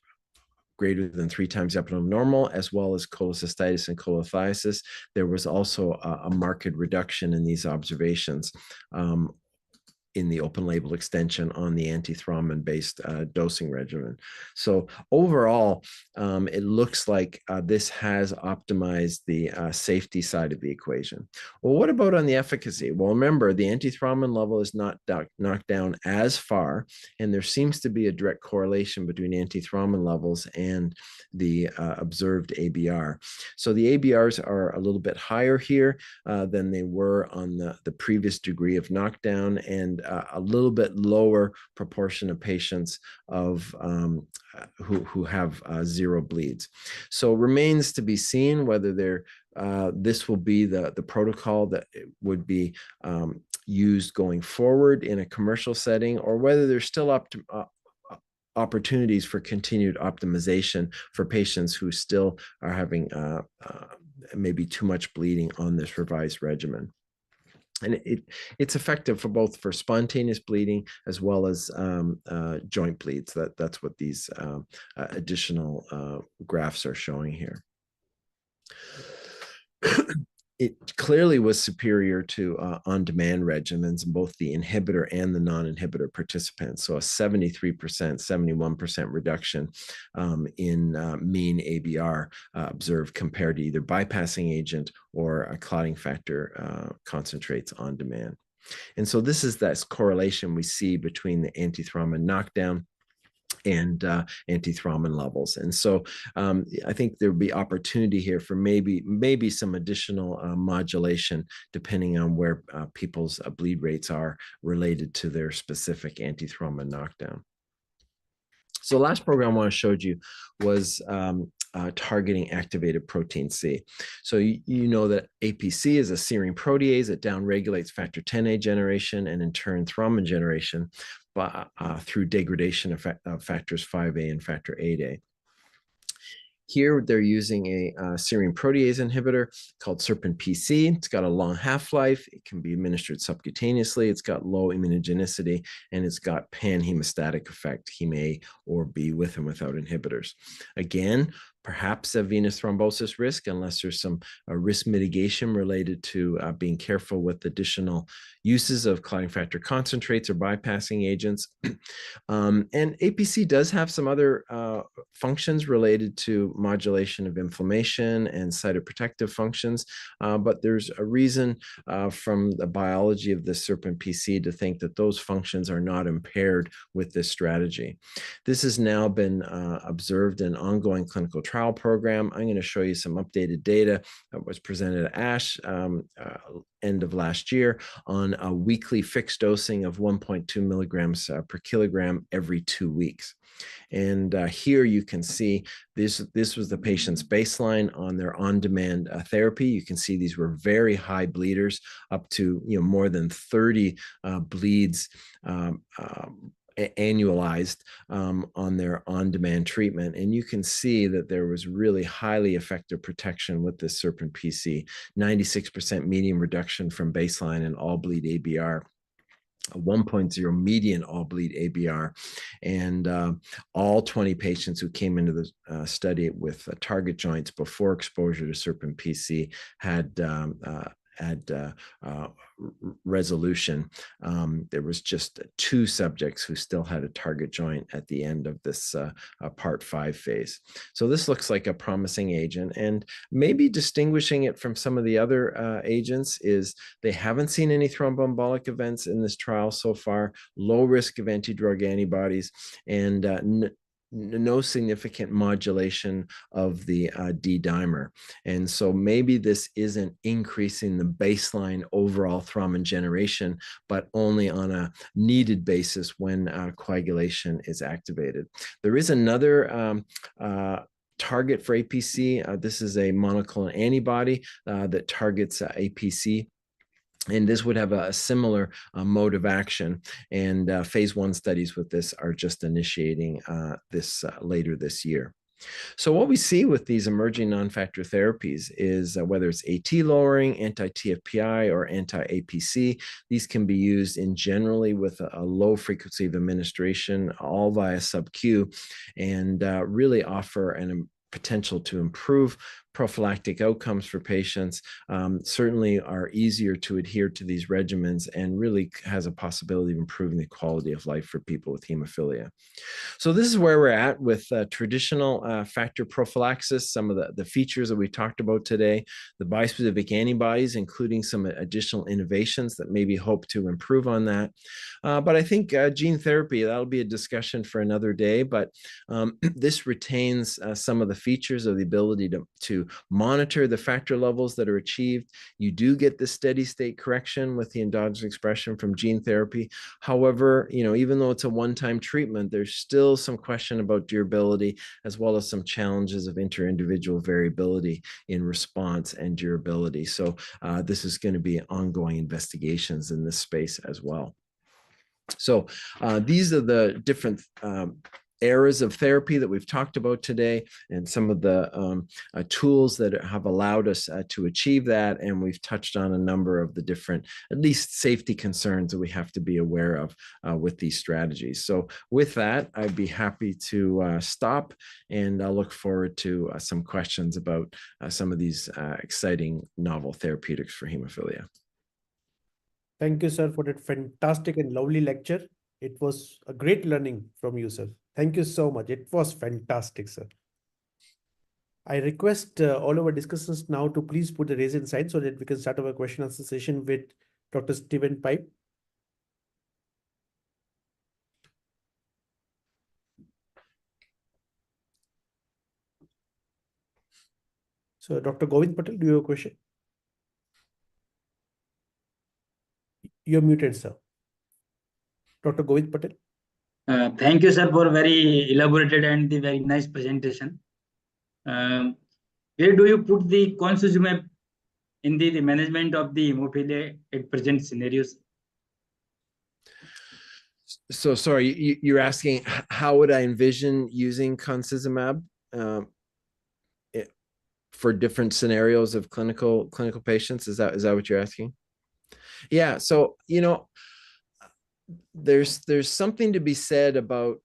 greater than 3 times the upper limit normal, as well as cholecystitis and cholelithiasis, there was also a marked reduction in these observations in the open label extension on the antithrombin-based dosing regimen. So overall, it looks like this has optimized the safety side of the equation. Well, what about on the efficacy? Well, remember, the antithrombin level is not knocked down as far, and there seems to be a direct correlation between antithrombin levels and the observed ABR. So the ABRs are a little bit higher here than they were on the previous degree of knockdown, and a little bit lower proportion of patients of who have 0 bleeds. So remains to be seen whether this will be the protocol that would be used going forward in a commercial setting, or whether there's still opportunities for continued optimization for patients who still are having maybe too much bleeding on this revised regimen. And it's effective for spontaneous bleeding as well as joint bleeds. That's what these additional graphs are showing here. It clearly was superior to on-demand regimens in both the inhibitor and the non-inhibitor participants. So a 73%, 71% reduction in mean ABR observed compared to either bypassing agent or a clotting factor concentrates on demand. And so this is that correlation we see between the antithrombin knockdown and antithrombin levels. And so I think there would be opportunity here for maybe some additional modulation depending on where people's bleed rates are related to their specific antithrombin knockdown. So the last program I want to show you was targeting activated protein C. So you know that APC is a serine protease that downregulates factor Xa generation and in turn thrombin generation through degradation of factors 5A and factor 8A. Here, they're using a serine protease inhibitor called SerpinPC. It's got a long half-life. It can be administered subcutaneously. It's got low immunogenicity, and it's got pan-hemostatic effect, Hem A or B, with and without inhibitors. Again, perhaps a venous thrombosis risk, unless there's some risk mitigation related to being careful with additional uses of clotting factor concentrates or bypassing agents. And APC does have some other functions related to modulation of inflammation and cytoprotective functions, but there's a reason from the biology of the SerpinPC to think that those functions are not impaired with this strategy. This has now been observed in ongoing clinical trial program. I'm going to show you some updated data that was presented at ASH end of last year on a weekly fixed dosing of 1.2 milligrams per kilogram every 2 weeks. And here you can see this was the patient's baseline on their on-demand therapy. You can see these were very high bleeders, up to more than 30 bleeds annualized on their on-demand treatment. And you can see that there was really highly effective protection with this SerpinPC, 96% median reduction from baseline in all bleed ABR. a 1.0 median all bleed ABR, and all 20 patients who came into the study with target joints before exposure to serpin PC had resolution. There was just 2 subjects who still had a target joint at the end of this part 5 phase. So this looks like a promising agent, and maybe distinguishing it from some of the other agents is they haven't seen any thromboembolic events in this trial so far, low risk of anti-drug antibodies, and no significant modulation of the D-dimer. And so maybe this isn't increasing the baseline overall thrombin generation, but only on a needed basis when coagulation is activated. There is another target for APC. This is a monoclonal antibody that targets APC. And this would have a similar mode of action. And phase 1 studies with this are just initiating this later this year. So what we see with these emerging non-factor therapies is whether it's AT lowering, anti-TFPI, or anti-APC, these can be used in generally with a low frequency of administration, all via sub-Q, and really offer an potential to improve prophylactic outcomes for patients, certainly are easier to adhere to these regimens, and really has a possibility of improving the quality of life for people with hemophilia. So this is where we're at with traditional factor prophylaxis, some of the features that we talked about today, the bispecific antibodies, including some additional innovations that maybe hope to improve on that. But I think gene therapy, that'll be a discussion for another day, but this retains some of the features of the ability to monitor the factor levels that are achieved. You do get the steady state correction with the endogenous expression from gene therapy. However, even though it's a one-time treatment, there's still some question about durability, as well as some challenges of inter-individual variability in response and durability. So this is going to be ongoing investigations in this space as well. So these are the different eras of therapy that we've talked about today, and some of the tools that have allowed us to achieve that. And we've touched on a number of the different, at least, safety concerns that we have to be aware of with these strategies. So with that, I'd be happy to stop, and I'll look forward to some questions about some of these exciting novel therapeutics for hemophilia. Thank you, sir, for that fantastic and lovely lecture. It was a great learning from you, sir. Thank you so much. It was fantastic, sir. I request all our discussants now to please put the raise hand sign so that we can start our question answer session with Dr. Stephen Pipe. So, Dr. Govind Patel, do you have a question? You're muted, sir. Dr. Govind Patel. Thank you, sir, for very elaborated and the very nice presentation. Where do you put the concizumab in the management of the hemophilia at present scenarios? So sorry, you're asking how would I envision using concizumab for different scenarios of clinical patients? Is that what you're asking? Yeah. So there's something to be said about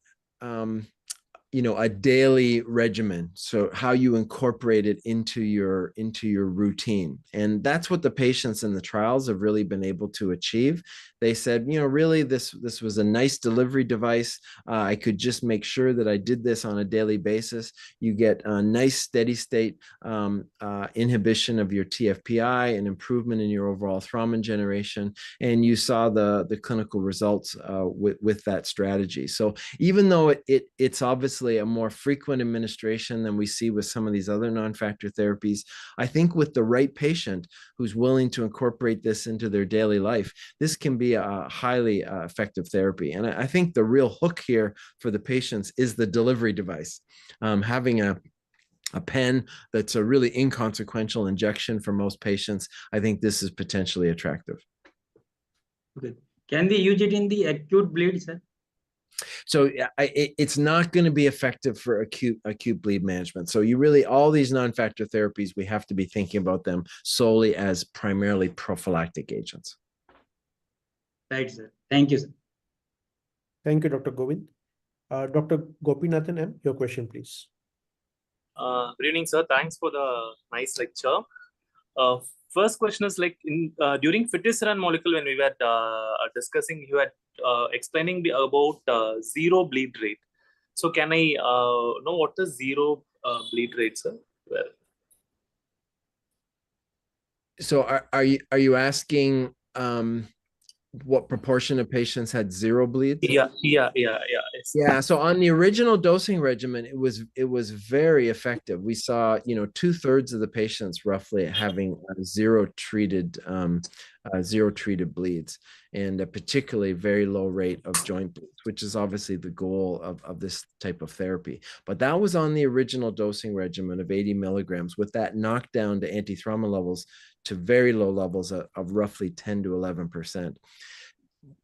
a daily regimen, so how you incorporate it into your routine. And that's what the patients in the trials have really been able to achieve. They said, really, this was a nice delivery device. I could just make sure that I did this on a daily basis. You get a nice steady state inhibition of your TFPI and improvement in your overall thrombin generation. And you saw the clinical results with that strategy. So even though it's obviously a more frequent administration than we see with some of these other non-factor therapies, I think with the right patient who's willing to incorporate this into their daily life, this can be a highly effective therapy. And I think the real hook here for the patients is the delivery device. Having a pen that's a really inconsequential injection for most patients, I think this is potentially attractive. Okay. Can they use it in the acute bleed, sir? So it's not going to be effective for acute bleed management. So all these non-factor therapies, we have to be thinking about them solely as primarily prophylactic agents. Right, sir. Thank you, sir. Thank you, Dr. Govind. Dr. Gopinathan M., your question, please. Good evening, sir. Thanks for the nice lecture. First question is like during fitness-run molecule when we were discussing, you had explaining about zero bleed rate. So can I know what is zero bleed rate, sir? Well, So are you asking what proportion of patients had zero bleeds? yeah. Yeah, so on the original dosing regimen, it was very effective. We saw, 2/3 of the patients roughly having zero treated bleeds, and a particularly very low rate of joint bleeds, which is obviously the goal of this type of therapy. But that was on the original dosing regimen of 80 milligrams with that knockdown to antithrombin levels to very low levels of roughly 10 to 11%.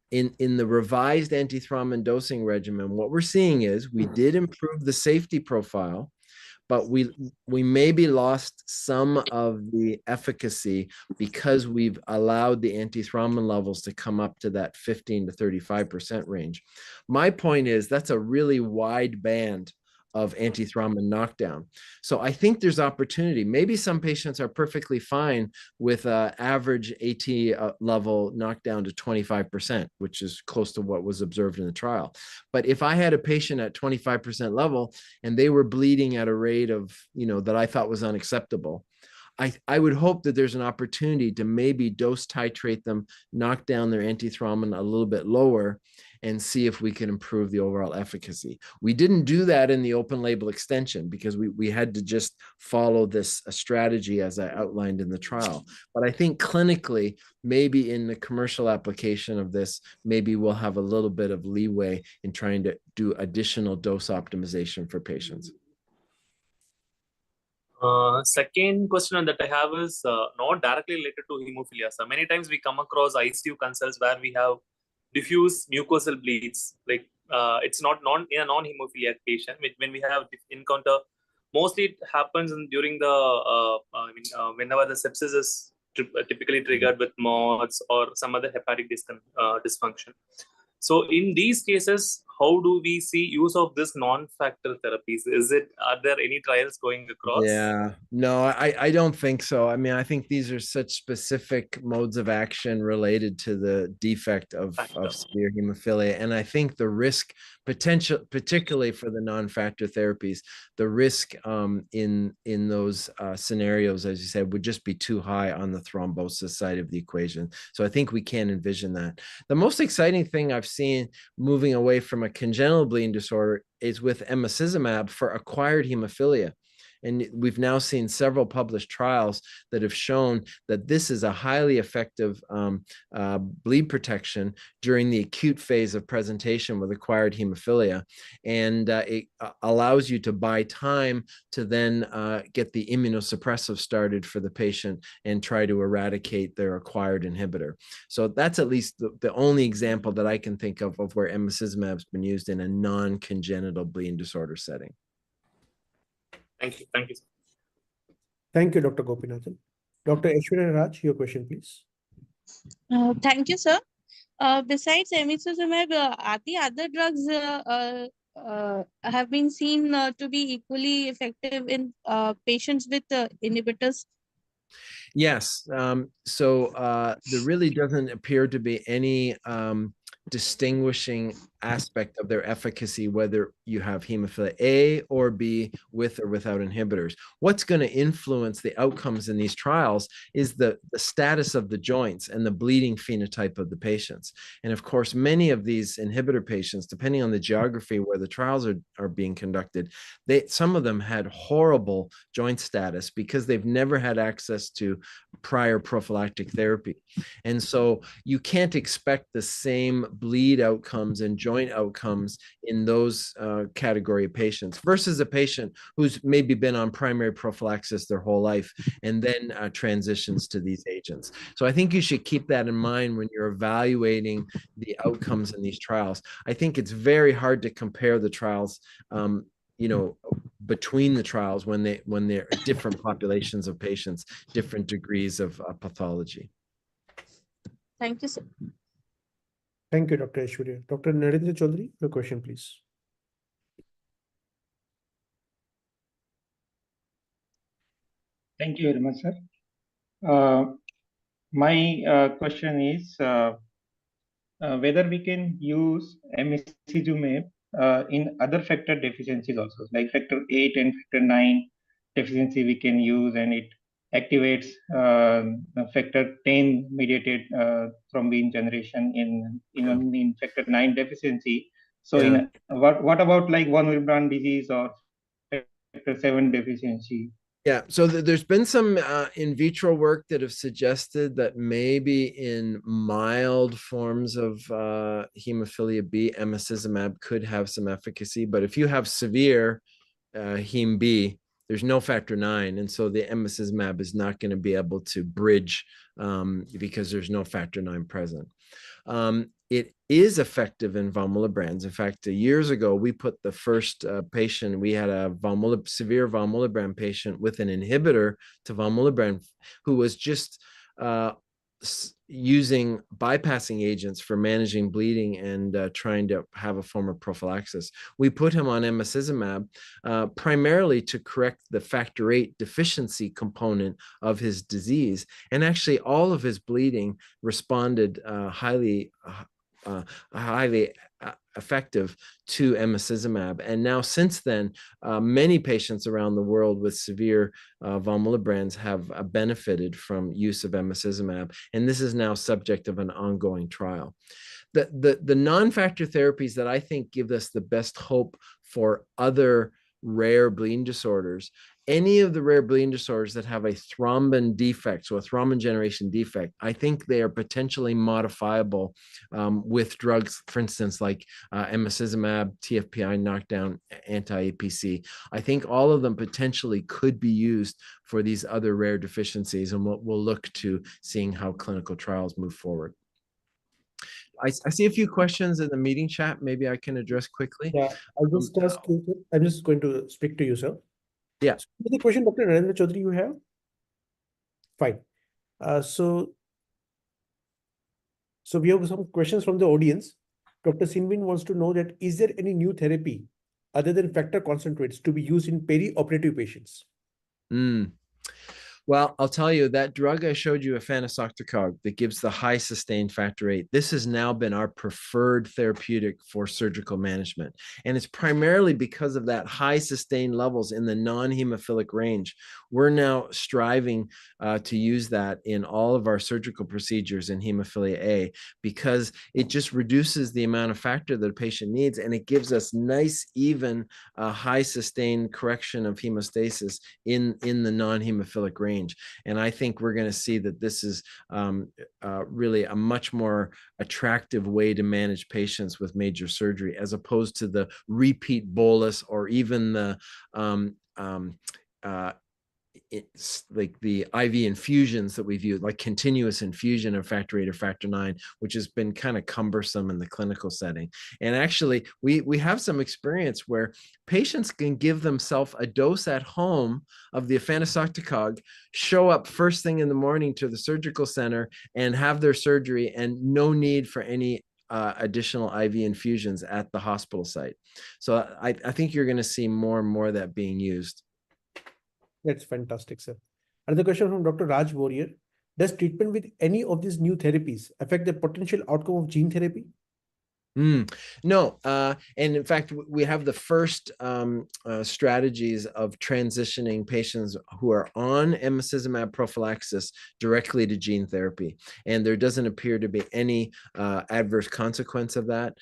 In the revised antithrombin dosing regimen, what we're seeing is we did improve the safety profile, but we maybe lost some of the efficacy because we've allowed the antithrombin levels to come up to that 15 to 35% range. My point is that's a really wide band of antithrombin knockdown. So I think there's opportunity. Maybe some patients are perfectly fine with average AT level knockdown to 25%, which is close to what was observed in the trial. But if I had a patient at 25% level and they were bleeding at a rate of, that I thought was unacceptable, I would hope that there's an opportunity to maybe dose titrate them, knock down their antithrombin a little bit lower, and see if we can improve the overall efficacy. We didn't do that in the open label extension because we had to just follow this strategy as I outlined in the trial. But I think clinically, maybe in the commercial application of this, maybe we'll have a little bit of leeway in trying to do additional dose optimization for patients. Second question that I have is not directly related to hemophilia. So many times we come across ICU consults where we have diffuse mucosal bleeds. Like it's not in a non-hemophiliac patient. When we have encounter, mostly it happens during the whenever the sepsis is typically triggered with MODS or some other hepatic dysfunction. So in these cases, how do we see use of this non-factor therapies? Are there any trials going across? Yeah, no, I don't think so. I mean, I think these are such specific modes of action related to the defect of severe hemophilia. And I think the risk potential, particularly for the non-factor therapies, the risk in those scenarios, as you said, would just be too high on the thrombosis side of the equation. So I think we can envision that. The most exciting thing I've seen moving away from a congenital bleeding disorder is with emicizumab for acquired hemophilia. And we've now seen several published trials that have shown that this is a highly effective bleed protection during the acute phase of presentation with acquired hemophilia. And it allows you to buy time to then get the immunosuppressive started for the patient and try to eradicate their acquired inhibitor. So that's at least the only example that I can think of where emicizumab has been used in a non-congenital bleeding disorder setting. Thank you. Thank you. Thank you, Dr. Gopinathan. Dr. Aishwarya Raj, your question, please. Thank you, sir. Besides emicizumab, are the other drugs have been seen to be equally effective in patients with inhibitors? Yes. So there really doesn't appear to be any distinguishing aspect of their efficacy, whether you have hemophilia A or B with or without inhibitors. What's going to influence the outcomes in these trials is the status of the joints and the bleeding phenotype of the patients. And of course, many of these inhibitor patients, depending on the geography where the trials are being conducted, some of them had horrible joint status because they've never had access to prior prophylactic therapy. And so you can't expect the same bleed outcomes and joint outcomes in those category of patients versus a patient who's maybe been on primary prophylaxis their whole life and then transitions to these agents. So I think you should keep that in mind when you're evaluating the outcomes in these trials. I think it's very hard to compare the trials between the trials when they're different populations of patients, different degrees of pathology. Thank you, sir. Thank you, Dr. Aishwarya. Dr. Narendra Chaudhary, your question, please. Thank you very much, sir. My question is whether we can use emicizumab in other factor deficiencies also, like factor 8 and factor 9 deficiency we can use, and it activates factor 10 mediated thrombin generation even in factor 9 deficiency. So Yeah. what about like von Willebrand disease or factor 7 deficiency? Yeah, so there's been some in vitro work that have suggested that maybe in mild forms of hemophilia B, emicizumab could have some efficacy. But if you have severe Hem B, there's no factor 9, and so the emicizumab is not going to be able to bridge because there's no factor 9 present. It is effective in von Willebrand's. In fact, years ago, we put the first patient, we had a severe von Willebrand patient with an inhibitor to von Willebrand who was just using bypassing agents for managing bleeding and trying to have a form of prophylaxis. We put him on emicizumab primarily to correct the factor 8 deficiency component of his disease. And actually all of his bleeding responded highly effective to emicizumab. And now since then, many patients around the world with severe von Willebrand's have benefited from use of emicizumab. And this is now subject of an ongoing trial. The non-factor therapies that I think give us the best hope for other rare bleeding disorders, any of the rare bleeding disorders that have a thrombin defect, so a thrombin generation defect, I think they are potentially modifiable with drugs, for instance, like emicizumab, TFPI knockdown, anti-APC. I think all of them potentially could be used for these other rare deficiencies, and we'll look to seeing how clinical trials move forward. I see a few questions in the meeting chat. Maybe I can address quickly. Yeah, I'll just ask you, I'm just going to speak to you, sir. Yeah. So the question, Dr. Narendra Chaudhary, you have? Fine. So we have some questions from the audience. Dr. Sinvin wants to know that, is there any new therapy other than factor concentrates to be used in peri-operative patients? Well, I'll tell you, that drug I showed you, efanesoctocog, that gives the high sustained factor 8, this has now been our preferred therapeutic for surgical management. And it's primarily because of that high sustained levels in the non-hemophilic range. We're now striving to use that in all of our surgical procedures in hemophilia A, because it just reduces the amount of factor that a patient needs, and it gives us nice, even, high sustained correction of hemostasis in the non-hemophilic range. And I think we're going to see that this is really a much more attractive way to manage patients with major surgery, as opposed to the repeat bolus or even the it's like the IV infusions that we've used, like continuous infusion of factor 8 or factor 9, which has been kind of cumbersome in the clinical setting. And actually, we have some experience where patients can give themselves a dose at home of the efanesoctocog, show up first thing in the morning to the surgical center and have their surgery, and no need for any additional IV infusions at the hospital site. So I think you're going to see more and more of that being used. That's fantastic, sir. Another question from Dr. Raj Warrior. Does treatment with any of these new therapies affect the potential outcome of gene therapy? No, and in fact, we have the first strategies of transitioning patients who are on emicizumab prophylaxis directly to gene therapy, and there doesn't appear to be any adverse consequence of that.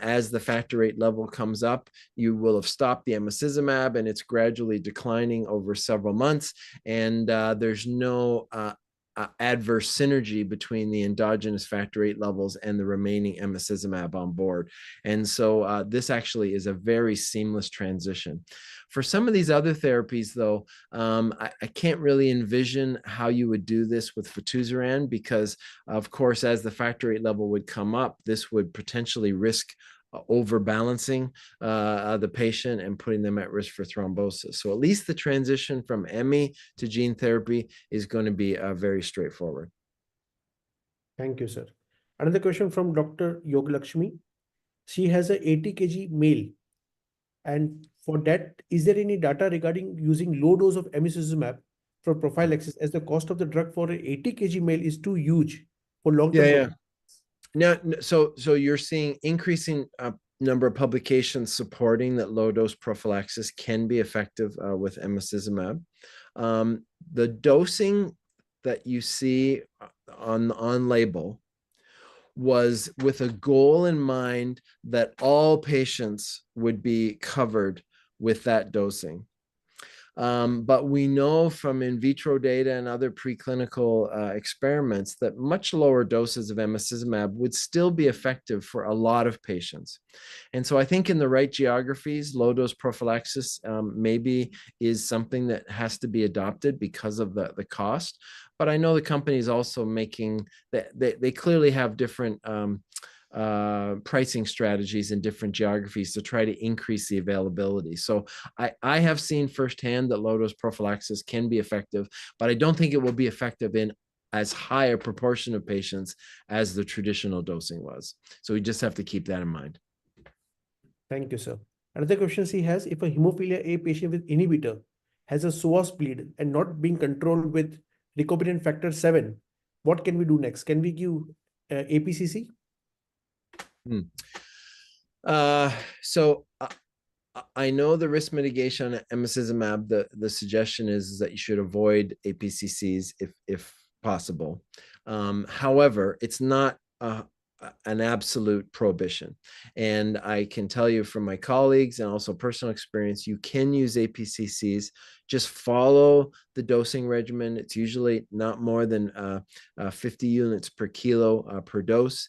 As the factor 8 level comes up, you will have stopped the emicizumab, and it's gradually declining over several months, and there's no adverse synergy between the endogenous factor 8 levels and the remaining emicizumab on board. And so this actually is a very seamless transition. For some of these other therapies, though, I can't really envision how you would do this with fitusiran, because, of course, as the factor 8 level would come up, this would potentially risk overbalancing the patient and putting them at risk for thrombosis. So at least the transition from EMI to gene therapy is going to be very straightforward. Thank you, sir. Another question from Dr. Yogalakshmi. She has a 80 kg male. And for that, is there any data regarding using low dose of emicizumab for prophylaxis, as the cost of the drug for an 80 kg male is too huge for long-term? Yeah. Now, so you're seeing increasing number of publications supporting that low dose prophylaxis can be effective with emicizumab. The dosing that you see on label was with a goal in mind that all patients would be covered with that dosing. But we know from in vitro data and other preclinical experiments that much lower doses of emicizumab would still be effective for a lot of patients. And so I think in the right geographies, low dose prophylaxis maybe is something that has to be adopted because of the cost. But I know the company is also making that they clearly have different pricing strategies in different geographies to try to increase the availability. So I have seen firsthand that low dose prophylaxis can be effective, but I don't think it will be effective in as high a proportion of patients as the traditional dosing was. So we just have to keep that in mind. Thank you, sir. Another question she has: if a hemophilia A patient with inhibitor has a psoas bleed and not being controlled with recombinant factor 7, what can we do next? Can we give APCC? So I know the risk mitigation on emicizumab, the suggestion is that you should avoid APCCs if possible. However, it's not an absolute prohibition. And I can tell you from my colleagues and also personal experience, you can use APCCs. Just follow the dosing regimen. It's usually not more than 50 units per kilo per dose,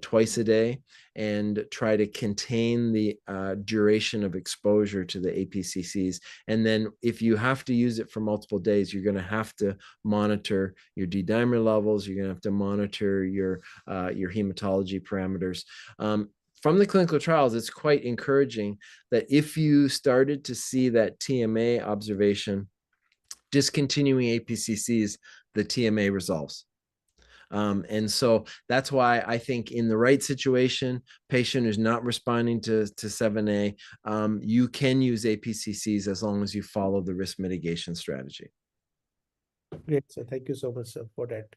twice a day, and try to contain the duration of exposure to the APCCs. And then if you have to use it for multiple days, you're going to have to monitor your D-dimer levels. You're going to have to monitor your hematology parameters. From the clinical trials, it's quite encouraging that if you started to see that TMA observation, discontinuing APCCs, the TMA resolves. And so that's why I think in the right situation, patient who's not responding to 7A, you can use APCCs as long as you follow the risk mitigation strategy. Great, sir. Thank you so much, sir, for that.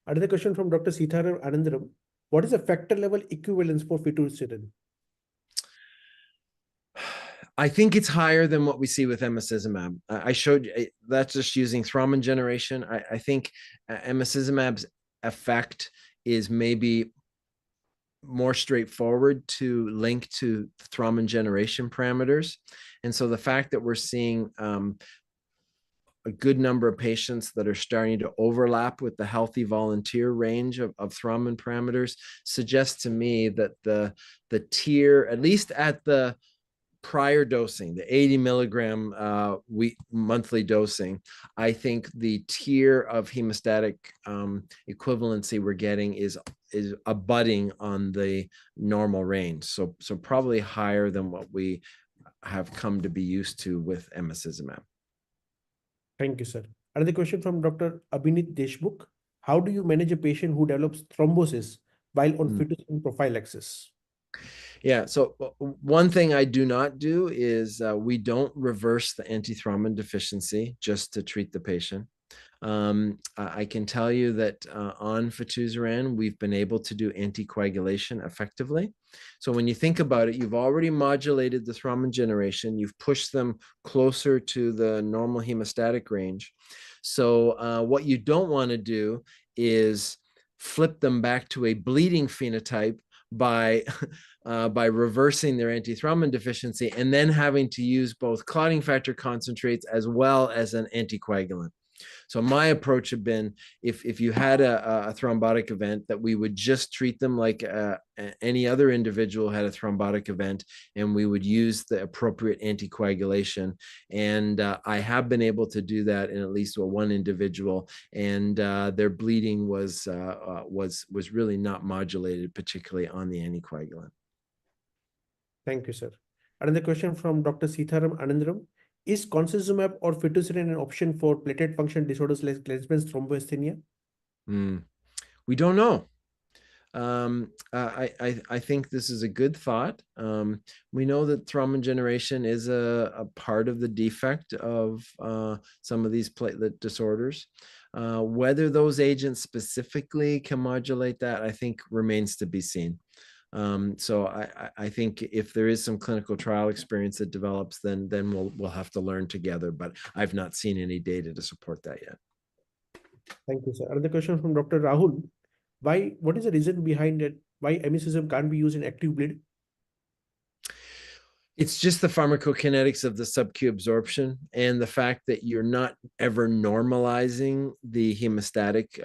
Another question from Dr. Sitharam Anandaram. What is the factor level equivalence for fitusiran? I think it's higher than what we see with emicizumab. I showed you, that's just using thrombin generation. I think emicizumab's effect is maybe more straightforward to link to thrombin generation parameters. And so the fact that we're seeing a good number of patients that are starting to overlap with the healthy volunteer range of thrombin parameters suggests to me that the tier, at least at the prior dosing, the 80 milligram monthly dosing, I think the tier of hemostatic equivalency we're getting is abutting on the normal range. So probably higher than what we have come to be used to with emicizumab. Thank you, sir. Another question from Dr. Abhinit Deshmukh. How do you manage a patient who develops thrombosis while on fitusiran prophylaxis? Yeah, so one thing I do not do is we don't reverse the antithrombin deficiency just to treat the patient. I can tell you that on fitusiran, we've been able to do anticoagulation effectively. So when you think about it, you've already modulated the thrombin generation, you've pushed them closer to the normal hemostatic range. So what you don't want to do is flip them back to a bleeding phenotype by reversing their antithrombin deficiency and then having to use both clotting factor concentrates as well as an anticoagulant. So my approach had been, if you had a thrombotic event, that we would just treat them like any other individual had a thrombotic event, and we would use the appropriate anticoagulation. And I have been able to do that in at least one individual, and their bleeding was really not modulated, particularly on the anticoagulant. Thank you, sir. Another question from Dr. Sitharam Anandaram. Is concizumab or fitusiran an option for platelet function disorders like Gleason thromboasthenia? We don't know. I think this is a good thought. We know that thrombin generation is a part of the defect of some of these platelet disorders. Whether those agents specifically can modulate that, I think remains to be seen. So I think if there is some clinical trial experience that develops, then we'll have to learn together. But I've not seen any data to support that yet. Thank you, sir. Another question from Dr. Rahul. What is the reason behind it? Why amicism can't be used in active bleed? It's just the pharmacokinetics of the sub-Q absorption and the fact that you're not ever normalizing the hemostatic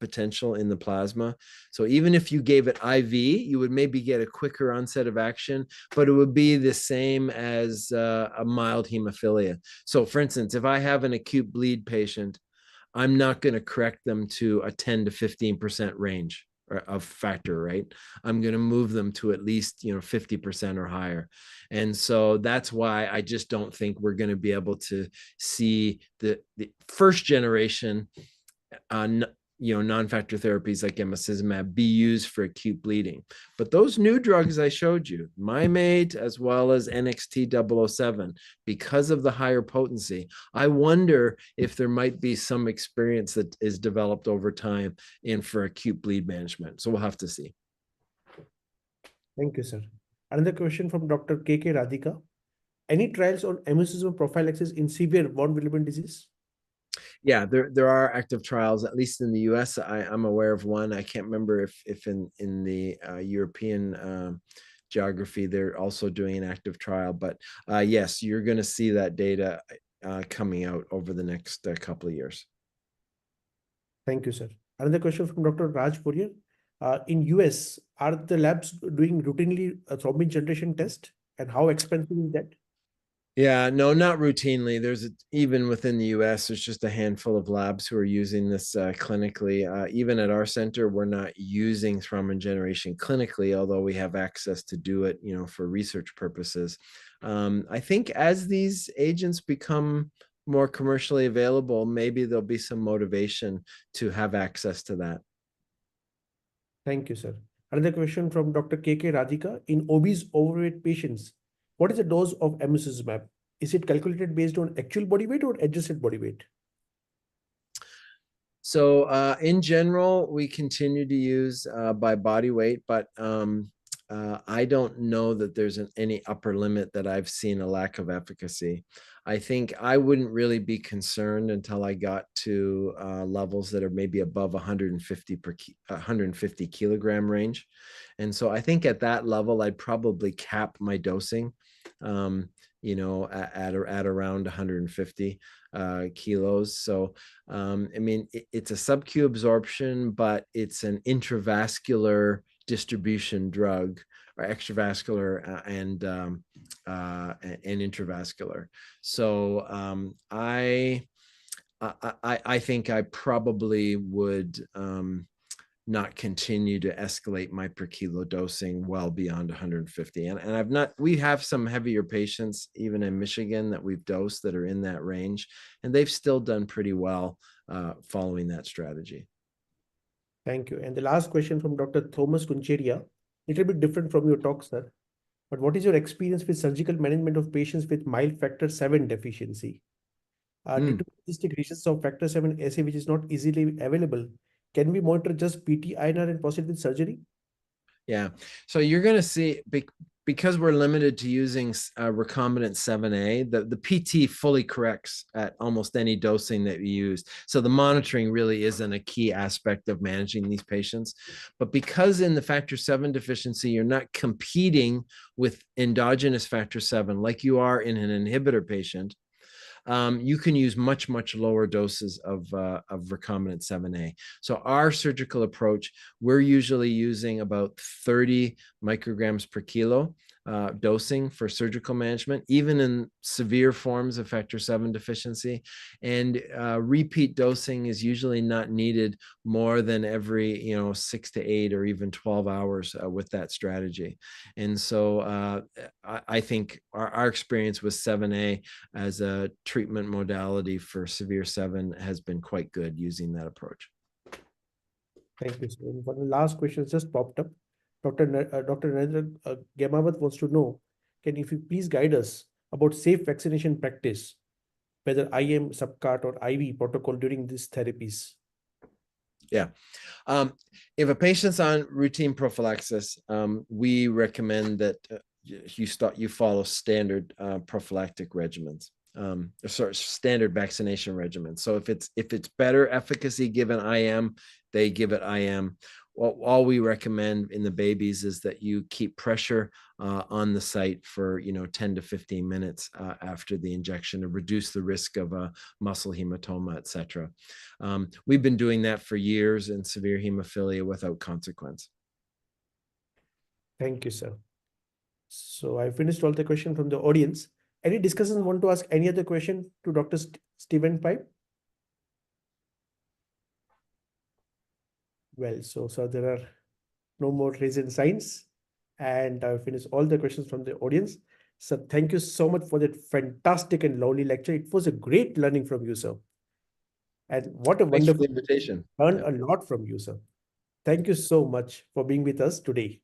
potential in the plasma. So even if you gave it IV, you would maybe get a quicker onset of action, but it would be the same as a mild hemophilia. So for instance, if I have an acute bleed patient, I'm not going to correct them to a 10 to 15% range of factor, right? I'm going to move them to at least 50% or higher. And so that's why I just don't think we're going to be able to see the first generation non-factor therapies like emicizumab be used for acute bleeding. But those new drugs I showed you, Mymate as well as NXT007, because of the higher potency, I wonder if there might be some experience that is developed over time for acute bleed management. So we'll have to see. Thank you, sir. Another question from Dr. K.K. Radhika. Any trials on emicizumab prophylaxis in severe von Willebrand disease? Yeah, there are active trials, at least in the US. I'm aware of one. I can't remember if in the European geography, they're also doing an active trial. But yes, you're going to see that data coming out over the next couple of years. Thank you, sir. Another question from Dr. Raj Purier. In US, are the labs doing routinely a thrombin generation test? And how expensive is that? Yeah, no, not routinely. Even within the US, there's just a handful of labs who are using this clinically. Even at our center, we're not using thrombin generation clinically, although we have access to do it, for research purposes. I think as these agents become more commercially available, maybe there'll be some motivation to have access to that. Thank you, sir. Another question from Dr. K.K. Radhika. In obese overweight patients, what is the dose of emicizumab? Is it calculated based on actual body weight or adjusted body weight? So in general, we continue to use by body weight, but I don't know that there's any upper limit that I've seen a lack of efficacy. I think I wouldn't really be concerned until I got to levels that are maybe above 150 kilogram range. And so I think at that level, I'd probably cap my dosing, at around 150 kilos. So, it's a sub-Q absorption, but it's an intravascular distribution drug, or extravascular and intravascular. So I think I probably would not continue to escalate my per kilo dosing well beyond 150. And we have some heavier patients, even in Michigan, that we've dosed that are in that range, and they've still done pretty well following that strategy. Thank you. And the last question from Dr. Thomas Kuncheria, a little bit different from your talk, sir. But what is your experience with surgical management of patients with mild factor 7 deficiency? Due to logistic reasons of factor 7 assay, which is not easily available, can we monitor just PT-INR and proceed with surgery? Yeah. So you're going to see, because we're limited to using recombinant 7A, the PT fully corrects at almost any dosing that we use. So the monitoring really isn't a key aspect of managing these patients. But because in the factor 7 deficiency, you're not competing with endogenous factor 7 like you are in an inhibitor patient, you can use much, much lower doses of recombinant 7A. So our surgical approach, we're usually using about 30 micrograms per kilo dosing for surgical management, even in severe forms of factor 7 deficiency. And repeat dosing is usually not needed more than every 6 to 8 or even 12 hours with that strategy. And so I think our experience with 7A as a treatment modality for severe 7 has been quite good using that approach. Thank you, sir. And one last question just popped up. Dr. Narendra Gemawat wants to know, can if you please guide us about safe vaccination practice, whether IM, subcut, or IV protocol during these therapies? Yeah. If a patient's on routine prophylaxis, we recommend that you follow standard prophylactic regimens, standard vaccination regimens. So if it's better efficacy given IM, they give it IM. Well, all we recommend in the babies is that you keep pressure on the site for 10 to 15 minutes after the injection to reduce the risk of muscle hematoma, etc. We've been doing that for years in severe hemophilia without consequence. Thank you, sir. So I finished all the questions from the audience. Any discussants want to ask any other question to Dr. Stephen Pipe? Well, so there are no more raising signs, and I finished all the questions from the audience. So thank you so much for that fantastic and lovely lecture. It was a great learning from you, sir. And what a Thanks for wonderful the invitation. Learned a lot from you, sir. Thank you so much for being with us today.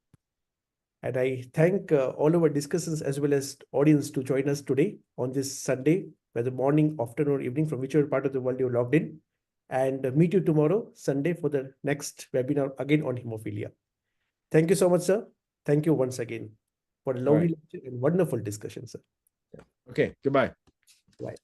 And I thank all our discussants as well as audience to join us today on this Sunday, whether morning, afternoon, or evening, from whichever part of the world you're logged in. And meet you tomorrow, Sunday, for the next webinar again on hemophilia. Thank you so much, sir. Thank you once again for a lovely lecture and wonderful discussion, sir. Okay, goodbye. Bye.